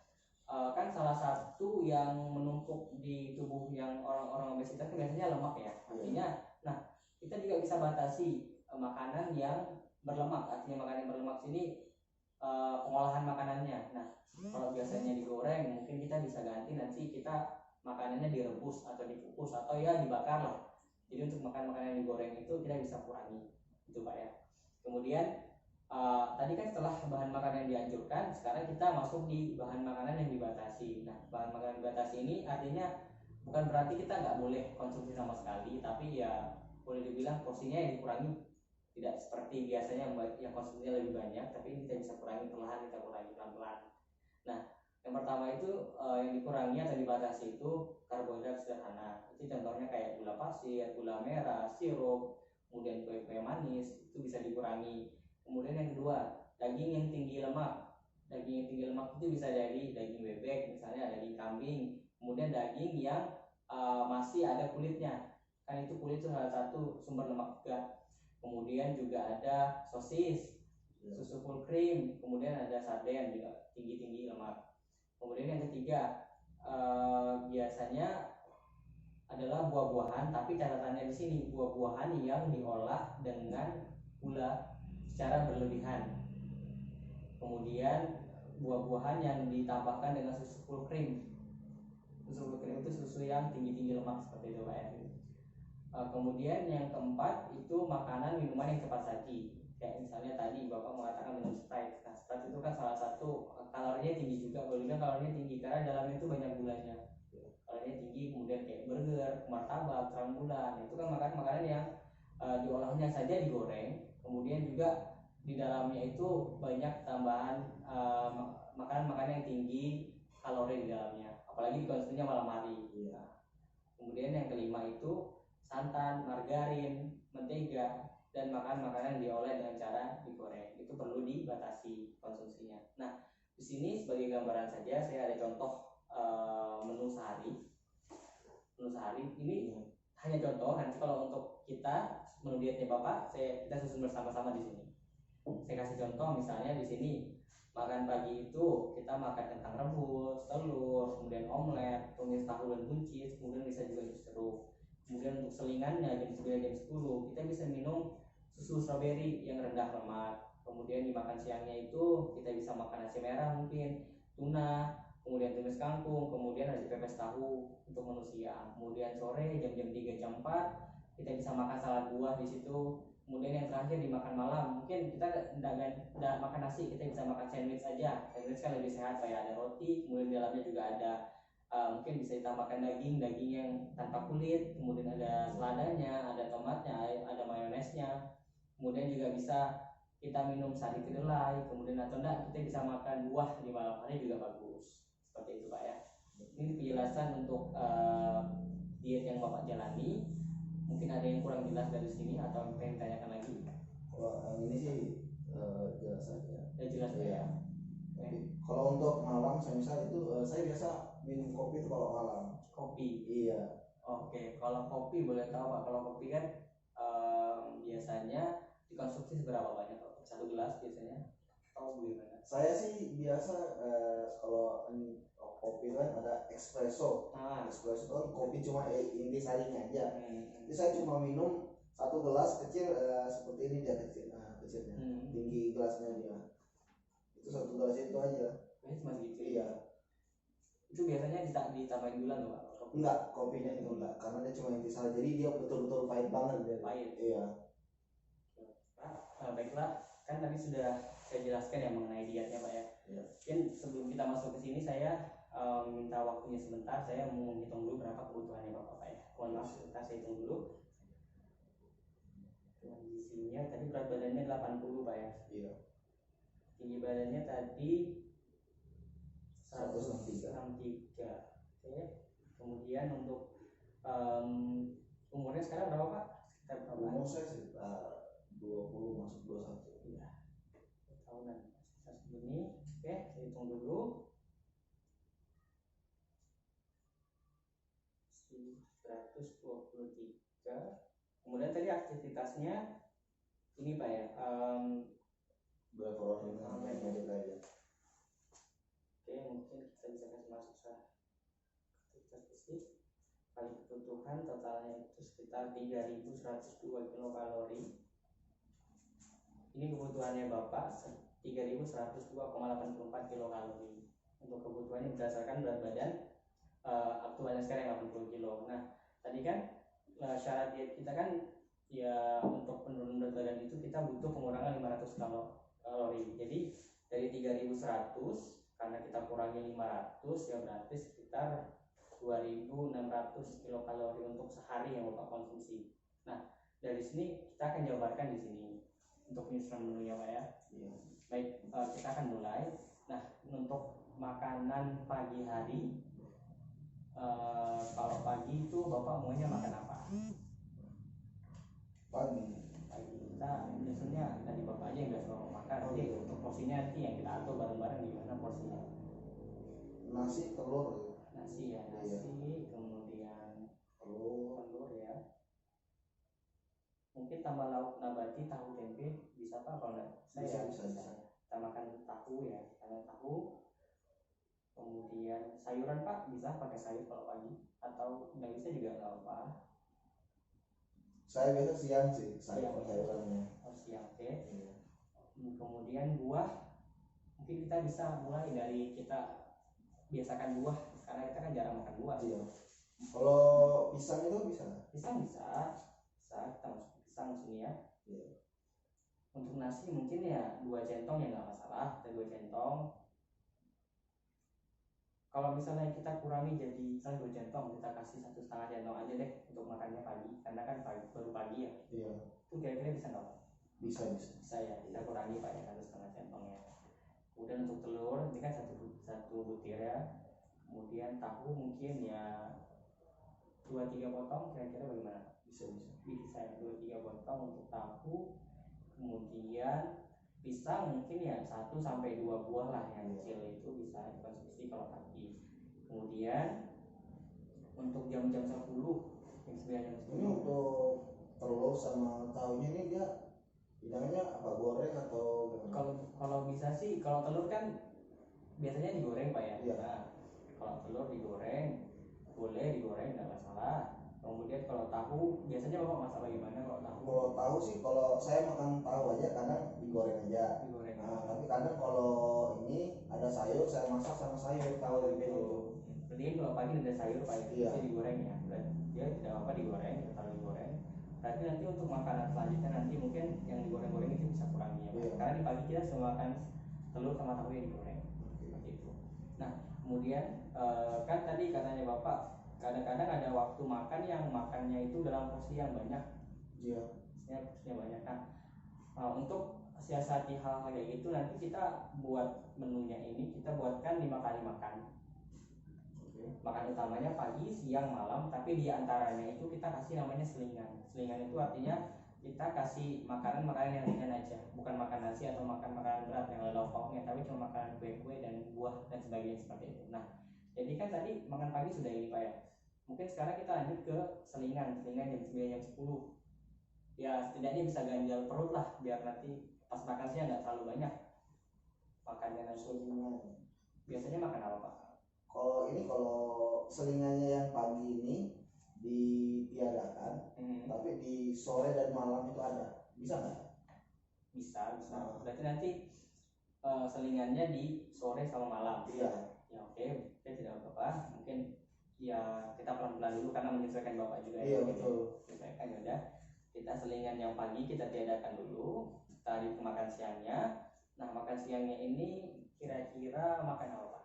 kan salah satu yang menumpuk di tubuh yang orang-orang obesitas kan biasanya lemak ya. Artinya, nah kita juga bisa batasi makanan yang berlemak. Artinya makanan yang berlemak sini pengolahan makanannya. Nah, kalau biasanya digoreng, mungkin kita bisa ganti nanti kita makanannya direbus atau dikukus atau ya dibakar lah. Jadi untuk makan makanan yang digoreng itu kita bisa kurangi, itu Pak ya. Kemudian tadi kan setelah bahan makanan yang dianjurkan, sekarang kita masuk di bahan makanan yang dibatasi. Nah, bahan makanan dibatasi ini artinya bukan berarti kita nggak boleh konsumsi sama sekali, tapi ya boleh dibilang porsinya yang dikurangi. Tidak seperti biasanya yang konsumsinya lebih banyak, tapi ini kita bisa kurangi perlahan, kita kurangi pelan-pelan. Nah, yang pertama itu yang dikurangi atau dibatasi itu karbohidrat sederhana. Itu contohnya kayak gula pasir, gula merah, sirup, kemudian kue-kue manis, itu bisa dikurangi. Kemudian yang kedua, daging yang tinggi lemak. Daging yang tinggi lemak itu bisa dari daging bebek, misalnya daging kambing. Kemudian daging yang masih ada kulitnya, kan itu kulit itu salah satu sumber lemak juga. Kemudian juga ada sosis, susu full cream, kemudian ada sarden juga tinggi-tinggi lemak. Kemudian yang ketiga biasanya adalah buah-buahan, tapi catatannya di sini buah-buahan yang diolah dengan gula secara berlebihan. Kemudian buah-buahan yang ditambahkan dengan susu full cream. Susu full cream itu susu yang tinggi-tinggi lemak seperti itu Pak ya. Kemudian yang keempat itu makanan minuman yang cepat saji. Kayak misalnya tadi Bapak mengatakan minum Sprite. Nah, Sprite itu kan salah satu kalorinya tinggi juga. Bolehnya kalorinya tinggi karena dalamnya itu banyak gulanya. Kalorinya tinggi, kemudian kayak burger, martabak, terang bulan. Itu kan makanan yang diolahnya saja digoreng. Kemudian juga di dalamnya itu banyak tambahan makanan-makanan yang tinggi kalori di dalamnya. Apalagi dikonsumsinya malam hari. Nah, kemudian yang kelima itu santan, margarin, mentega, dan makanan-makanan diolah dengan cara digoreng. Itu perlu dibatasi konsumsinya. Nah, di sini sebagai gambaran saja saya ada contoh menu sehari. Menu sehari ini hanya contoh. Nanti kalau untuk kita menu dietnya Bapak, kita susun bersama-sama di sini. Saya kasih contoh misalnya di sini makan pagi itu kita makan kentang rebus, telur, kemudian omelet, tumis tahu dan buncis, kemudian bisa juga jus jeruk. Kemudian untuk selingannya jam 9 jam 10 kita bisa minum susu strawberry yang rendah lemak. Kemudian di makan siangnya itu kita bisa makan nasi merah mungkin, tuna, kemudian tumis kangkung, kemudian ada pepes tahu untuk menu siang. Kemudian sore jam-jam 3 jam 4 kita bisa makan salad buah di situ. Kemudian yang terakhir di makan malam mungkin kita tidak makan nasi, kita bisa makan sandwich aja. Sandwich kan lebih sehat, kayak ada roti, kemudian di dalamnya juga ada mungkin bisa ditambahkan daging yang tanpa kulit, kemudian ada seladanya, ada tomatnya, ada mayonesnya. Kemudian juga bisa kita minum sari kedelai, kemudian atau enggak kita bisa makan buah di malam hari juga bagus. Seperti itu Pak ya. Ini penjelasan untuk diet yang Bapak jalani. Mungkin ada yang kurang jelas dari sini atau yang pengen tanyakan lagi? Kalau yang ini sih jelas aja. Ya jelas Pak ya. Tapi kalau untuk malam saya misal itu saya biasa minum kopi itu kalau malam. Kopi. Iya. Oke, kalau kopi boleh tahu Pak, kalau kopi kan biasanya dikonsumsi seberapa banyak Pak? Satu gelas biasanya? Atau bagaimana? Saya sih biasa kalau kopi itu kan ada espresso. Espresso itu kan kopi cuma inti sarinya aja. Jadi saya cuma minum satu gelas kecil seperti ini dia kecilnya. Tinggi gelasnya dia. Itu satu gelas itu aja. Cuma segitu. Iya. Itu biasanya ditambahin gula nggak Pak? Enggak, kopinya itu enggak, karena dia cuma inti sari. Jadi dia betul-betul pahit banget dia. Pahit. Iya. Baiklah, kan tadi sudah saya jelaskan ya mengenai dietnya Pak ya. Iya. Mungkin sebelum kita masuk ke sini saya minta waktunya sebentar, saya mau menghitung dulu berapa kebutuhannya Bapak Pak ya. Mohon maaf, sebentar saya hitung dulu. Kondisinya tadi berat badannya 80 Pak ya. Iya. Tinggi badannya tadi 163. Oke. Kemudian untuk umurnya sekarang berapa Pak? Sekitar berapa? Umur saya sekitar 20 masuk 21. Iya. Tahunan. Saya segini. Oke, saya hitung dulu. 123. Kemudian tadi aktivitasnya ini Pak ya. Berapa orang yang aja. Oke, mungkin kita bisa kasih masuk aktivitas fisik. Kali kebutuhan totalnya itu sekitar 3.102 kilokalori. Ini kebutuhannya Bapak 3.102,84 kilokalori. Untuk kebutuhannya berdasarkan berat badan aktualnya sekarang 80 kilo. Nah, tadi kan syarat diet kita kan ya untuk penurunan berat badan itu kita butuh pengurangan 500 kalori. Jadi dari 3.100 karena kita kurangi 500 ya berarti sekitar 2.600 kilokalori untuk sehari yang Bapak konsumsi. Nah, dari sini kita akan jabarkan di sini untuk penyusunan menunya Pak ya. Iya. Baik, kita akan mulai. Nah, untuk makanan pagi hari, kalau pagi itu Bapak maunya makan apa? Pagi kita biasanya dari Bapak aja yang biasa Bapak makan. Jadi untuk porsinya nanti yang kita atur bareng-bareng gimana porsinya? Nasi telur. Nasi ya, nasi. Iya. Kemudian telur ya. Mungkin tambah lauk nabati, tahu tempe bisa Pak kalau enggak? Bisa. Kita makan tahu ya, karena tahu. Kemudian sayuran Pak bisa pakai sayur kalau pagi atau nggak bisa juga nggak apa. Saya biasa siang sih sayurannya. Siang oke. Iya. Kemudian buah mungkin kita bisa mulai dari kita biasakan buah karena kita kan jarang makan buah. Iya. Kalau pisang itu bisa? Pisang bisa kita masuk pisang sini ya. Iya. Untuk nasi mungkin ya 2 centong ya nggak masalah, kita 2 centong. Kalau misalnya kita kurangi jadi misalnya 2 centong, kita kasih 1,5 centong aja deh untuk makannya pagi, karena kan baru pagi ya. Iya. Itu kira-kira bisa nggak Pak? Bisa ya, kita kurangi Pak ya 1,5 centong ya. Kemudian untuk telur ini kan satu butir ya. Kemudian tahu mungkin ya 2-3 potong, kira-kira bagaimana? Bisa ya 2-3 potong untuk tahu. Kemudian pisang mungkin ya 1-2 buah lah yang kecil itu bisa dikonsumsi kalau pagi. Kemudian untuk jam-jam 10 jam 9 jam 10 ini untuk telur sama tahunya ini dia bilangnya apa, goreng atau gimana? Kalau bisa sih, kalau telur kan biasanya digoreng Pak ya. Iya. Nah, kalau telur digoreng boleh digoreng nggak masalah. Kemudian kalau tahu biasanya Bapak masak bagaimana kalau tahu? Kalau tahu sih, kalau saya makan tahu aja kadang digoreng aja. Nah, tapi kadang kalau ini ada sayur saya masak sama sayur tahu tempe itu. Berarti kalau pagi ada sayur Pak itu Iya. bisa digoreng ya. Berarti dia tidak apa digoreng, kita taruh digoreng. Berarti nanti untuk makanan selanjutnya nanti mungkin yang digoreng-goreng itu bisa kurangi ya Pak. Iya. Karena di pagi kita semua makan telur sama tahu yang digoreng. Seperti itu. Nah, kemudian kan tadi katanya Bapak kadang-kadang ada waktu makan yang makannya itu dalam porsi yang banyak. Iya. Porsinya banyak. Nah, untuk siasati hal-hal kayak gitu nanti kita buat menunya ini kita buatkan 5 kali makan. Makan utamanya pagi, siang, malam, tapi di antaranya itu kita kasih namanya selingan. Selingan itu artinya kita kasih makanan-makanan yang ringan aja, bukan makan nasi atau makan makanan berat yang ada lauk pauknya, tapi cuma makanan kue-kue dan buah dan sebagainya seperti itu. Nah, jadi kan tadi makan pagi sudah ini Pak ya. Mungkin sekarang kita lanjut ke selingan jam 9 jam 10. Ya setidaknya bisa ganjal perut lah, biar nanti pas makan siang nggak terlalu banyak makannya nanti. Selingan. Biasanya makan apa Pak? Kalau selingannya yang pagi ini ditiadakan, tapi di sore dan malam itu ada, bisa nggak? Bisa. Berarti nanti selingannya di sore sama malam. Iya. Ya oke, tidak apa-apa. Mungkin ya kita pelan-pelan dulu karena menyesuaikan Bapak juga. Iya betul. Menyesuaikan ya udah. Kita selingan yang pagi kita tiadakan dulu. Kita lanjut ke makan siangnya. Nah makan siangnya ini kira-kira makan apa Pak?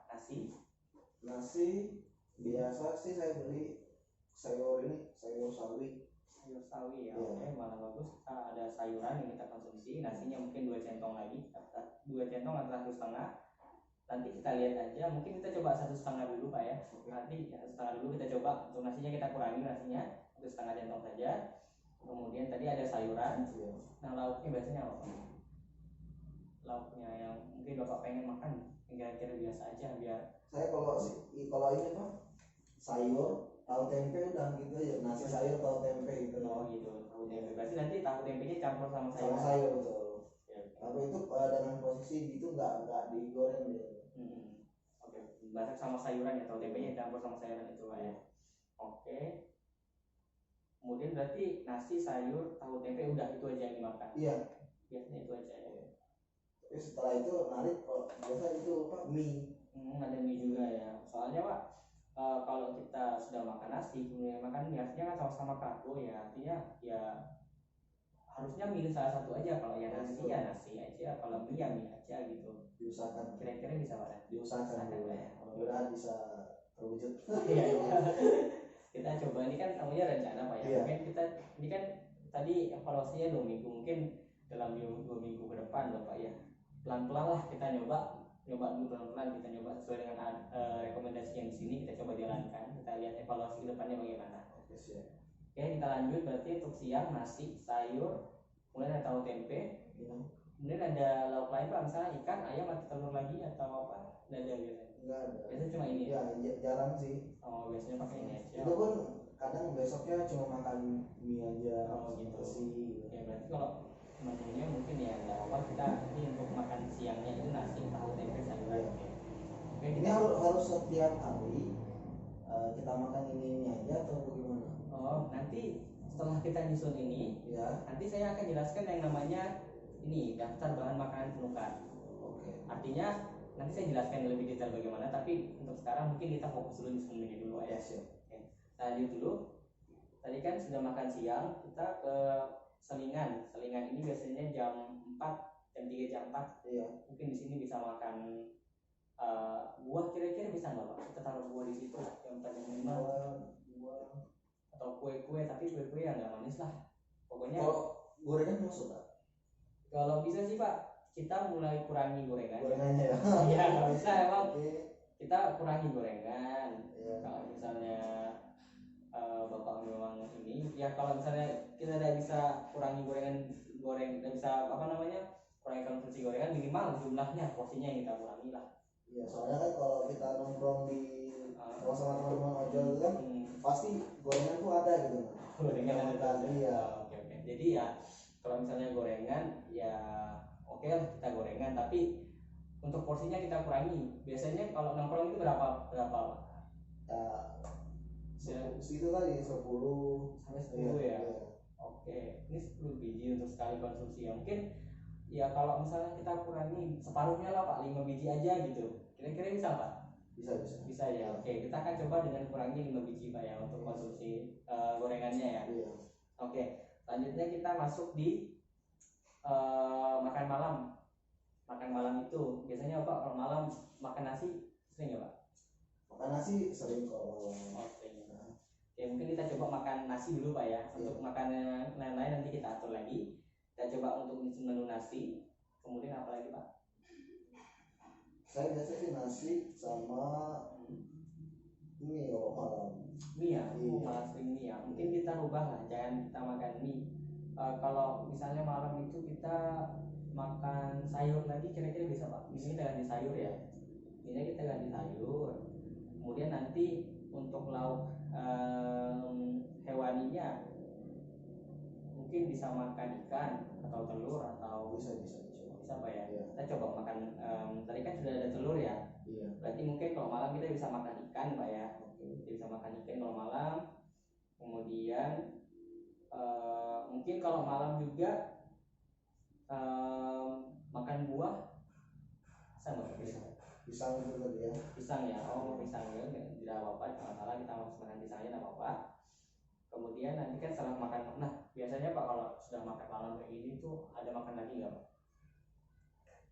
Nasi biasa sih saya beli sayur sawi. Sayur sawi ya, oke, malah bagus. Kita ada sayuran yang kita konsumsi. Nasinya mungkin 2 centong lagi, 2 centong atau 1,5. Nanti kita lihat aja. Mungkin kita coba 1,5 dulu Pak ya. Nanti 1,5 dulu kita coba. Untuk nasinya kita kurangi nasinya 1,5 centong saja. Kemudian tadi ada sayuran. Nah lauknya biasanya apa Pak? Lauknya yang mungkin Bapak pengen makan kira-kira biasa aja biar. Saya kalau ini Pak, sayur, tahu tempe udah gitu ya, nasi sayur tahu tempe gitu. Oh gitu, tahu tempe. Berarti nanti tahu tempenya campur sama sayur. Sama sayur betul. Tapi itu dengan posisi gitu nggak digoreng dia. Oke, masak sama sayuran ya, tahu tempenya campur sama sayuran itu Pak ya. Oke. Kemudian berarti nasi, sayur, tahu tempe udah itu aja yang dimakan. Iya. Biasanya itu aja ya. Tapi setelah itu narik biasa itu Pak mie. Ada mie juga ya. Soalnya Pak, kalau kita sudah makan nasi, kemudian makan mie, artinya kan sama-sama karbo ya. Artinya ya harusnya milih salah satu aja. Kalau ya nasi ya nasi aja, kalau mie ya mie aja gitu. Diusahakan. Kira-kira bisa Pak? Diusahakan dulu ya. Mudah-mudahan bisa terwujud. Iya. Kita coba, ini kan namanya rencana Pak ya. Iya. Mungkin kita ini kan tadi evaluasinya 2 minggu, mungkin dalam 2 minggu ke depan Bapak ya. Pelan-pelan lah kita nyoba dulu pelan-pelan, kita nyoba sesuai dengan rekomendasi yang di sini, kita coba jalankan, kita lihat evaluasi ke depannya bagaimana. Oke, kita lanjut. Berarti untuk siang nasi, sayur, kemudian ada tahu tempe, kemudian ada lauk lain Pak, misalnya ikan, ayam atau telur lagi atau apa? Nggak ada biasanya? Nggak ada. Biasanya cuma ini ya? Ya jarang sih. Oh biasanya pakai ini aja. Itu pun kadang besoknya cuma makan mie aja. Oh gitu. Sih. Ya berarti kalau menunya mungkin ya nggak apa, kita ini untuk makan siangnya itu nasi, tahu tempe, sayuran. Oke, ini harus setiap hari kita makan ini aja atau bagaimana? Oh nanti setelah kita nyusun ini ya, nanti saya akan jelaskan yang namanya ini daftar bahan makanan penukan. Oke. Artinya nanti saya jelaskan lebih detail bagaimana, tapi untuk sekarang mungkin kita fokus dulu nyusun ini dulu ya. Oke. Lanjut dulu. Tadi kan sudah makan siang, kita ke selingan ini biasanya jam 4, jam 3, jam 4. Iya. Mungkin di sini bisa makan buah, kira-kira bisa nggak Pak? Kita taruh buah di situ jam 4, jam 5. Buah atau kue-kue, tapi kue-kue yang nggak manis lah. Pokoknya kalau gorengan masuk Pak? Kalau bisa sih Pak, kita mulai kurangi gorengannya ya. Iya kalau bisa emang kita kurangi gorengan. Kalau misalnya Bapak memang ini ya, kalau misalnya kita tidak bisa kurangi tidak bisa kurangi konsumsi gorengan, minimal jumlahnya, porsinya yang kita kurangi lah. Iya, soalnya kan kalau kita nongkrong di sama teman-teman ojol itu kan pasti gorengan tuh ada gitu. Gorengan ada. Iya. Oke. Jadi ya kalau misalnya gorengan ya oke lah kita gorengan, tapi untuk porsinya kita kurangi. Biasanya kalau nongkrong itu berapa Pak? Segitu tadi 10 sampai 10 ya. Oke, ini 10 biji untuk sekali konsumsi ya. Mungkin ya kalau misalnya kita kurangi separuhnya lah Pak, 5 biji aja gitu. Kira-kira bisa Pak? Bisa ya. Oke, kita akan coba dengan kurangi 5 biji Pak ya untuk konsumsi gorengannya ya. Oke, selanjutnya kita masuk di makan malam. Makan malam itu biasanya Pak kalau malam makan nasi sering ya Pak? Makan nasi sering kalau. Sering. Oke, mungkin kita coba makan nasi dulu Pak ya. Untuk makanan lain-lain nanti kita atur lagi. Kita coba untuk menu nasi. Kemudian apa lagi Pak? Saya biasa sih nasi sama Mie kalau malam. Mie ya, Iya. malah sering mie ya. Mungkin kita rubah lah, jangan kita makan mie. Kalau misalnya malam itu kita makan sayur lagi, kira-kira bisa Pak? Misalnya kita ganti sayur ya. Misalnya kita ganti sayur. Kemudian nanti untuk lauk hewaninya mungkin bisa makan ikan atau telur atau Bisa. apa ya? Iya. Kita coba makan. Tadi kan sudah ada telur ya. Iya. Berarti mungkin kalau malam kita bisa makan ikan Pak ya. Kita bisa makan ikan kalau malam. Kemudian mungkin kalau malam juga makan buah sama Bisa. Pisang itu tadi ya. pisang ya. Pisang ya, tidak apa-apa, tidak masalah, kita makan pisangnya tidak apa-apa. Kemudian nanti kan setelah makan, nah biasanya Pak kalau sudah makan malam kayak gini tuh ada makan lagi nggak Pak?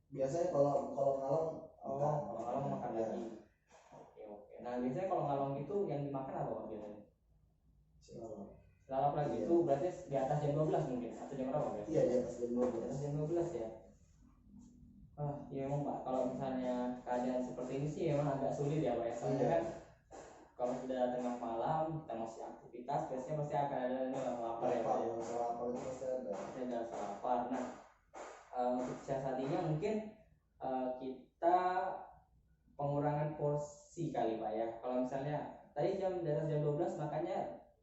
Biasanya kalau malam Kalau malam makan ya. lagi. Oke. Nah biasanya kalau ngalong itu yang dimakan apa Pak biasanya? Lalap lagi itu berarti di atas jam 12 mungkin atau jam berapa biasanya? Iya, di atas jam 12. Di atas jam 12 ya. Ya emang Pak, kalau misalnya keadaan seperti ini sih emang agak sulit ya Pak ya. Soalnya kan kalau sudah tengah malam kita masih aktivitas, biasanya pasti akan ada lapar ya Pak. Lapar itu pasti ada. Pasti ada rasa lapar. Nah, untuk siasatinya mungkin kita pengurangan porsi kali Pak ya. Kalau misalnya tadi di atas jam 12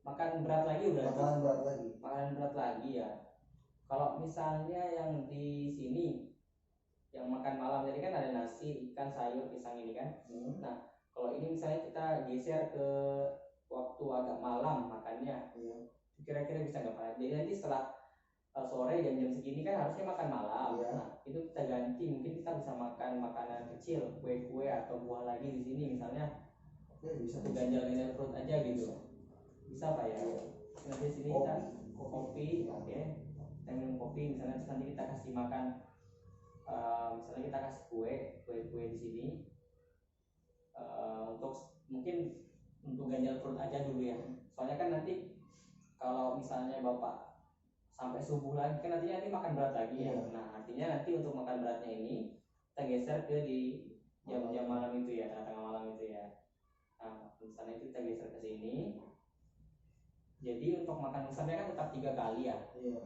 makan berat lagi udah. Makanan berat lagi ya. Kalau misalnya yang di sini yang makan malam tadi kan ada nasi, ikan, sayur, pisang ini kan. Nah, kalau ini misalnya kita geser ke waktu agak malam makannya, kira-kira bisa nggak Pak? Jadi nanti setelah sore jam-jam segini kan harusnya makan malam. Nah, itu kita ganti, mungkin kita bisa makan makanan kecil, kue-kue atau buah lagi di sini misalnya. Bisa. Ganjal-ganjal perut aja gitu. Bisa Pak ya? Nanti sini kita kopi, oke. Kita minum kopi, misalnya terus nanti kita kasih makan, misalnya kita kasih kue di sini. Untuk mungkin untuk ganjal perut aja dulu ya. Soalnya kan nanti kalau misalnya Bapak sampai subuh lagi kan nanti makan berat lagi ya. Nah artinya nanti untuk makan beratnya ini kita geser ke di jam-jam malam itu ya, tengah-tengah malam itu ya. Nah misalnya itu kita geser ke sini. Jadi untuk makan misalnya kan tetap 3 kali ya.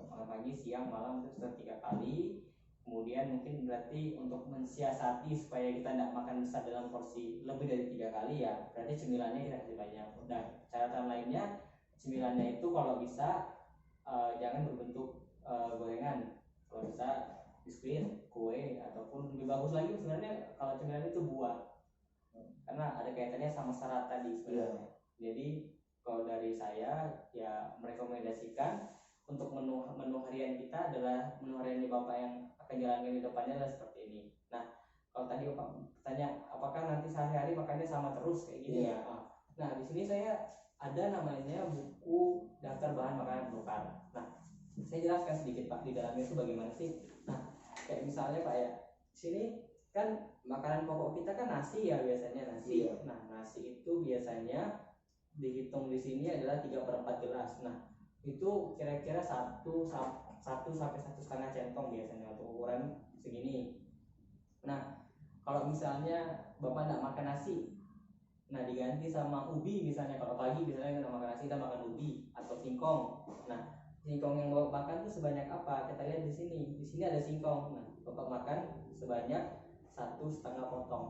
Makan pagi, siang, malam itu tetap 3 kali. Kemudian mungkin berarti untuk mensiasati supaya kita tidak makan besar dalam porsi lebih dari 3 kali ya, berarti cemilannya kita kasih banyak. Dan catatan lainnya, cemilannya itu kalau bisa jangan berbentuk gorengan. Kalau bisa biskuit, kue, ataupun lebih bagus lagi sebenarnya kalau cemilan itu buah, karena ada kaitannya sama serat tadi sebenarnya. Jadi kalau dari saya ya merekomendasikan untuk menu harian kita adalah menu harian Bapak yang akan jalankan di depannya adalah seperti ini. Nah, kalau tadi Bapak tanya apakah nanti sehari-hari makannya sama terus kayak gini ya. Nah, di sini saya ada namanya buku daftar bahan makanan penukar. Nah, saya jelaskan sedikit Pak di dalamnya itu bagaimana sih. Nah, kayak misalnya Pak ya, di sini kan makanan pokok kita kan nasi ya biasanya nasi. Nah, nasi itu biasanya dihitung di sini adalah 3/4 gelas. Nah, itu kira-kira 1 sampai 1,5 centong biasanya untuk ukuran segini. Nah, kalau misalnya Bapak tidak makan nasi, nah diganti sama ubi misalnya. Kalau pagi misalnya kita makan nasi, kita makan ubi atau singkong. Nah, singkong yang Bapak makan itu sebanyak apa? Kita lihat di sini. Di sini ada singkong. Nah, Bapak makan sebanyak 1,5 potong.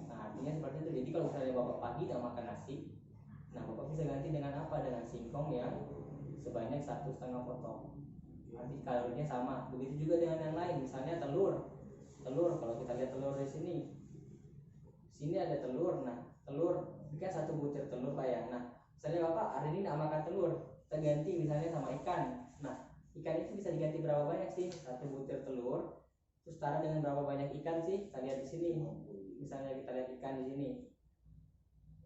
Nah, artinya seperti itu. Jadi kalau misalnya Bapak pagi tidak makan nasi, nah Bapak bisa ganti dengan apa? Dengan singkong yang sebanyak 1,5 potong. Nanti kalorinya sama. Begitu juga dengan yang lain, misalnya telur. Kalau kita lihat telur di sini ada telur. Nah, telur ini kan 1 butir telur Pak ya. Nah, misalnya Bapak hari ini tidak makan telur, kita ganti misalnya sama ikan. Nah, ikan itu bisa diganti berapa banyak sih? 1 butir telur itu setara dengan berapa banyak ikan sih? Kita lihat di sini. Misalnya kita lihat ikan di sini.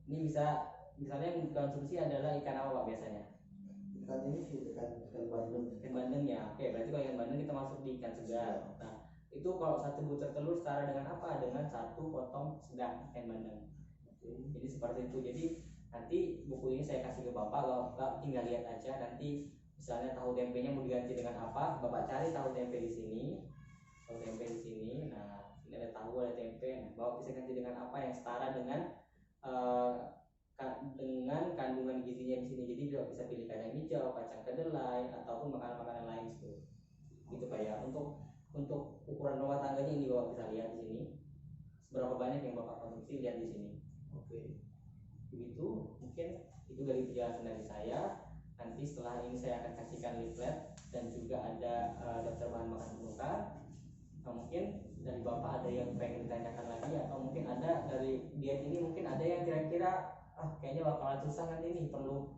Ini bisa misalnya yang dikonsumsi adalah ikan apa Pak biasanya? Ikan ini sih ikan bandeng. Ikan bandeng ya. Oke, berarti kalau ikan bandeng kita masuk di ikan segar. Nah, itu kalau 1 butir telur setara dengan apa? Dengan 1 potong sedang ikan bandeng. Jadi seperti itu. Jadi nanti buku ini saya kasih ke Bapak tinggal lihat aja. Nanti misalnya tahu tempenya mau diganti dengan apa, Bapak cari tahu tempe di sini. Tahu tempe di sini. Nah, ini ada tahu, ada tempe. Nah, Bapak bisa ganti dengan apa yang setara dengan dengan kandungan gizinya di sini. Jadi juga bisa pilih kacang hijau, kacang kedelai, ataupun makanan-makanan lain seperti itu Pak ya. Untuk ukuran rumah tangganya ini Bapak bisa lihat di sini. Seberapa banyak yang Bapak konsumsi, lihat di sini. Oke. Begitu, mungkin itu dari penjelasan dari saya. Nanti setelah ini saya akan kasihkan leaflet dan juga ada daftar bahan makanan pemukar. Nah, mungkin dari Bapak ada yang pengen ditanyakan lagi, atau mungkin ada dari diet ini mungkin ada yang kira-kira kayaknya bakalan susah nanti nih, perlu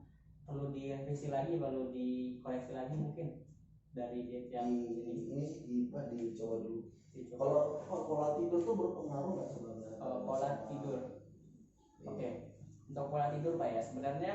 direvisi lagi, perlu dikoreksi lagi mungkin dari diet yang ini sih dicoba dulu. Kalau pola tidur tuh berpengaruh nggak sebenarnya? Pola tidur. Oke. Untuk pola tidur Pak ya, sebenarnya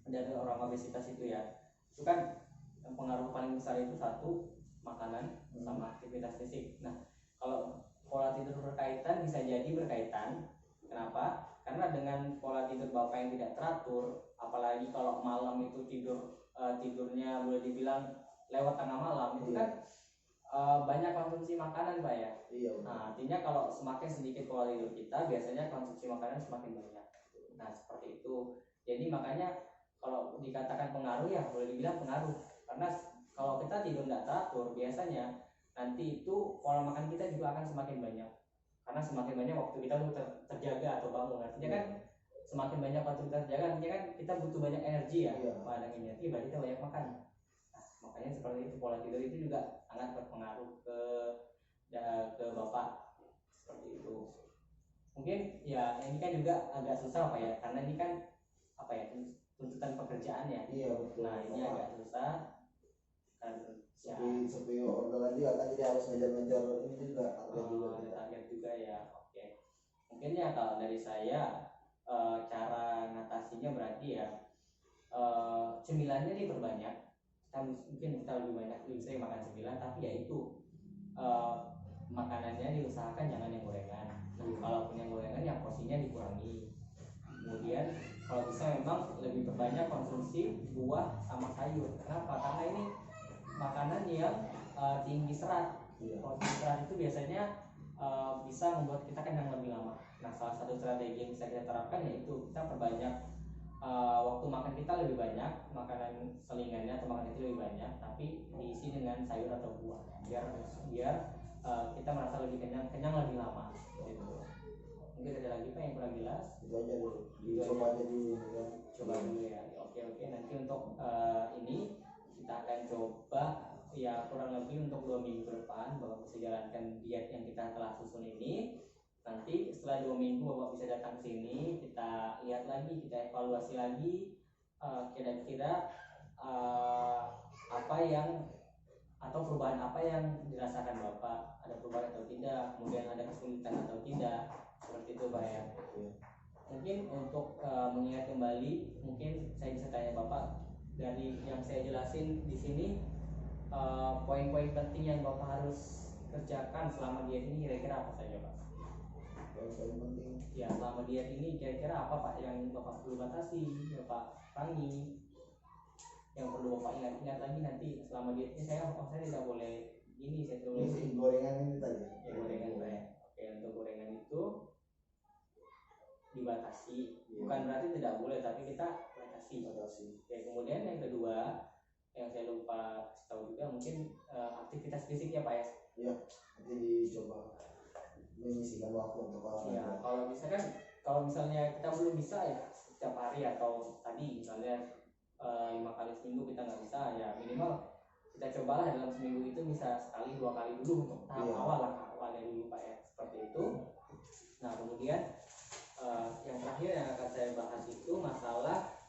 dari orang obesitas itu ya, itu kan yang pengaruh paling besar itu satu, makanan sama aktivitas fisik. Nah, kalau pola tidur berkaitan, bisa jadi berkaitan. Kenapa? Karena dengan pola tidur Bapak yang tidak teratur, apalagi kalau malam itu tidurnya boleh dibilang lewat tengah malam, itu kan banyak konsumsi makanan Pak ya. Nah, artinya kalau semakin sedikit pola tidur kita, biasanya konsumsi makanan semakin banyak. Nah, seperti itu. Jadi makanya kalau dikatakan pengaruh, ya boleh dibilang pengaruh. Karena kalau kita tidur tidak teratur, biasanya nanti itu pola makan kita juga akan semakin banyak. Karena semakin banyak waktu kita untuk terjaga atau bangun. Artinya kan semakin banyak waktu kita terjaga, artinya kan kita butuh banyak energi ya. Banyak energi, berarti kita banyak makan. Nah, makanya seperti itu, pola tidur itu juga sangat berpengaruh ke Bapak. Seperti itu. Mungkin ya ini kan juga agak susah Pak ya, karena ini kan apa ya, tuntutan pekerjaan ya. Iya betul. Nah, ini agak susah kan. Sepi orderan dia kan, jadi harus ngejar-ngejar ini juga, target juga ya. Oke. Mungkin ya kalau dari saya cara ngatasinya berarti ya cemilannya diperbanyak. Mungkin kita lebih sering makan cemilan, tapi ya itu makanannya diusahakan jangan yang gorengan. Nah, kalaupun yang gorengan ya porsinya dikurangi. Kemudian kalau bisa memang lebih perbanyak konsumsi buah sama sayur. Kenapa? Karena ini makanan yang tinggi serat. Kalau tinggi serat itu biasanya bisa membuat kita kenyang lebih lama. Nah, salah satu strategi yang bisa kita terapkan yaitu kita perbanyak waktu makan kita lebih banyak, makanan selingannya atau makan itu lebih banyak, tapi diisi dengan sayur atau buah, biar kita merasa lebih kenyang lebih lama. Gitu. Mungkin ada lagi Pak yang kurang jelas? Itu aja dulu. Coba aja dulu kan. Coba dulu ya. Oke. Nanti untuk ini kita akan coba ya kurang lebih untuk 2 minggu ke depan Bapak bisa jalankan diet yang kita telah susun ini. Nanti setelah 2 minggu Bapak bisa datang ke sini, kita lihat lagi, kita evaluasi lagi kira-kira apa yang atau perubahan apa yang dirasakan Bapak, ada perubahan atau tidak, kemudian ada kesulitan atau tidak, seperti itu Pak ya. Mungkin untuk mengingat kembali, mungkin saya bisa tanya Bapak, dari yang saya jelasin di sini poin-poin penting yang Bapak harus kerjakan selama diet ini kira-kira apa saja Pak? Poin penting ya selama diet ini kira-kira apa Pak yang Bapak perlu batasi, Bapak kurangi, yang perlu Bapak ingat-ingat lagi nanti selama diet ini. Saya tidak boleh ini, saya tidak boleh gorengan ini tadi ya, gorengan Pak ya. Oke, untuk gorengan itu dibatasi, bukan berarti tidak boleh, tapi kita batasi. Oke, kemudian yang kedua yang saya lupa kasih tahu juga, mungkin aktivitas fisik ya Pak ya. Iya, nanti dicoba menyisihkan waktu untuk olahraga. Ya, kalau misalnya kita belum bisa ya setiap hari, atau tadi misalnya 5 kali seminggu kita nggak bisa, ya minimal kita cobalah dalam seminggu itu bisa sekali 2 kali dulu untuk tahap awal, langkah awalnya dulu Pak ya, seperti itu. Nah, kemudian yang terakhir yang akan saya bahas itu masalah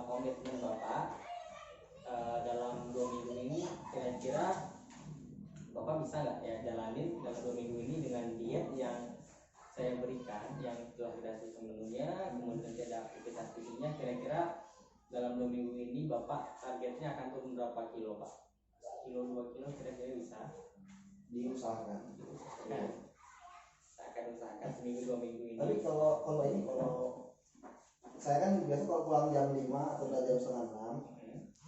komitmen Bapak dalam 2 minggu ini. Kira-kira Bapak bisa nggak ya jalanin dalam 2 minggu ini dengan diet yang saya berikan, yang telah kita susun menunya, kemudian ada aktivitas fisiknya. Kira-kira dalam 2 minggu ini Bapak targetnya akan turun berapa kilo Pak? 1 kilo, 2 kilo kira-kira bisa? Diusahakan. Saya akan usahakan seminggu 2 minggu ini. Tapi kalau saya kan biasa kalau pulang jam 5 atau jam setengah 6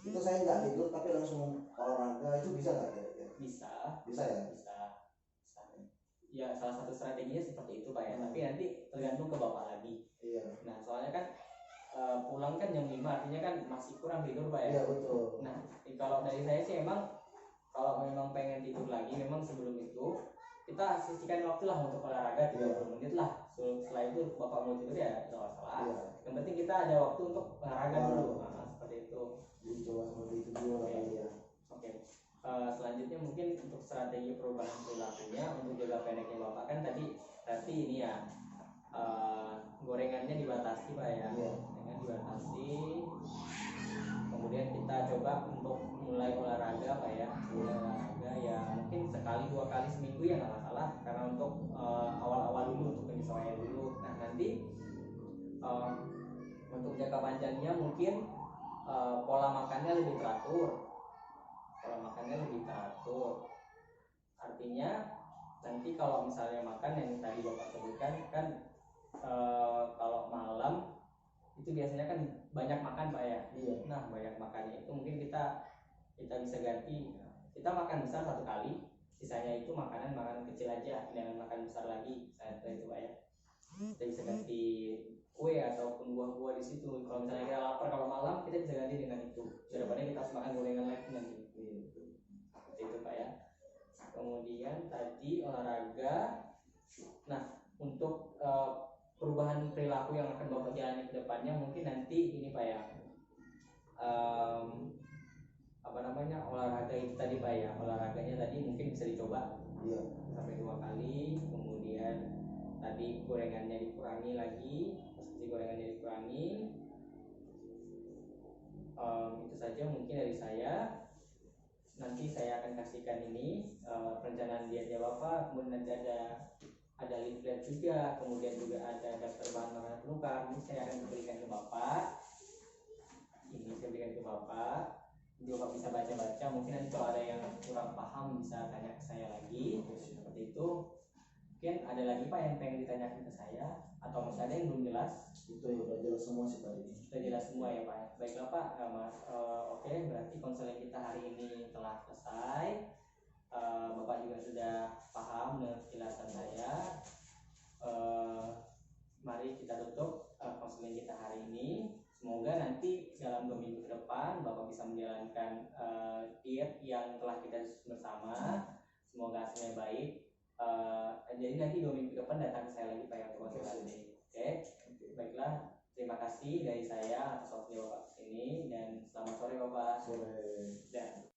itu saya nggak tidur tapi langsung olahraga, itu bisa nggak kira-kira? Bisa ya? Bisa. Ya, salah satu strateginya seperti itu Pak ya. Tapi nanti tergantung ke Bapak lagi. Iya. Nah soalnya kan pulang kan jam 5, artinya kan masih kurang tidur Pak ya. Iya betul. Nah kalau dari saya sih emang kalau memang pengen tidur lagi, memang sebelum itu kita sisihkan waktu lah untuk olahraga 30 menit lah. Setelah itu Bapak mau tidur ya tidak masalah. Iya. Yang penting kita ada waktu untuk olahraga dulu. Nah, seperti itu. Jadi coba seperti itu dulu lah kali ya. Oke. Selanjutnya mungkin untuk strategi perubahan perilakunya untuk jangka pendeknya Bapak kan tadi berarti ini ya gorengannya dibatasi Pak ya. Iya. Gorengan dibatasi. Kemudian kita coba untuk mulai olahraga Pak ya. Mulai olahraga ya mungkin sekali 2 kali seminggu ya nggak masalah, karena untuk awal-awal dulu untuk penyesuaian dulu. Nah nanti untuk jangka panjangnya mungkin pola makannya lebih teratur. Artinya nanti kalau misalnya makan yang tadi Bapak sebutkan kan kalau malam itu biasanya kan banyak makan Pak ya. Iya. Nah banyak makannya itu mungkin kita bisa ganti, kita makan besar 1 kali, sisanya itu makanan kecil aja, jangan makan besar lagi setelah itu Pak ya. Kita bisa ganti kue ataupun buah-buah di situ. Kalau misalnya kita lapar kalau malam, kita bisa ganti dengan itu daripada kita harus makan gorengan lagi nanti. Seperti itu Pak ya. Kemudian tadi olahraga. Nah untuk perubahan perilaku yang akan Bapak jalani ke depannya mungkin nanti ini Pak ya, olahraga itu tadi Pak ya, olahraganya tadi mungkin bisa dicoba sampai 2 kali. Kemudian tadi gorengannya dikurangi lagi, konsumsi gorengannya dikurangi. Itu saja mungkin dari saya. Nanti saya akan kasihkan ini perencanaan dietnya Bapak, kemudian nanti ada leaflet juga, kemudian juga ada daftar bahan makanan penukar. Ini saya akan berikan ke Bapak. Jadi Bapak bisa baca-baca. Mungkin nanti kalau ada yang kurang paham bisa tanya ke saya lagi. Seperti itu. Mungkin ada lagi Pak yang pengen ditanyakan ke saya, atau masih ada yang belum jelas? Itu ya udah jelas semua sih tadi. Sudah jelas semua ya Pak. Baiklah Pak, Mas. Oke, berarti konseling kita hari ini telah selesai. Bapak juga sudah paham dengan penjelasan saya. Mari kita tutup konseling kita hari ini. Semoga nanti dalam 2 minggu ke depan Bapak bisa menjalankan diet yang telah kita susun bersama. Semoga hasilnya baik. Jadi nanti 2 minggu ke depan datang ke saya lagi Pak ya untuk konsultasi. Oke. Baiklah, terima kasih dari saya atas waktunya Bapak kesini, dan selamat sore Bapak. Sore. Dan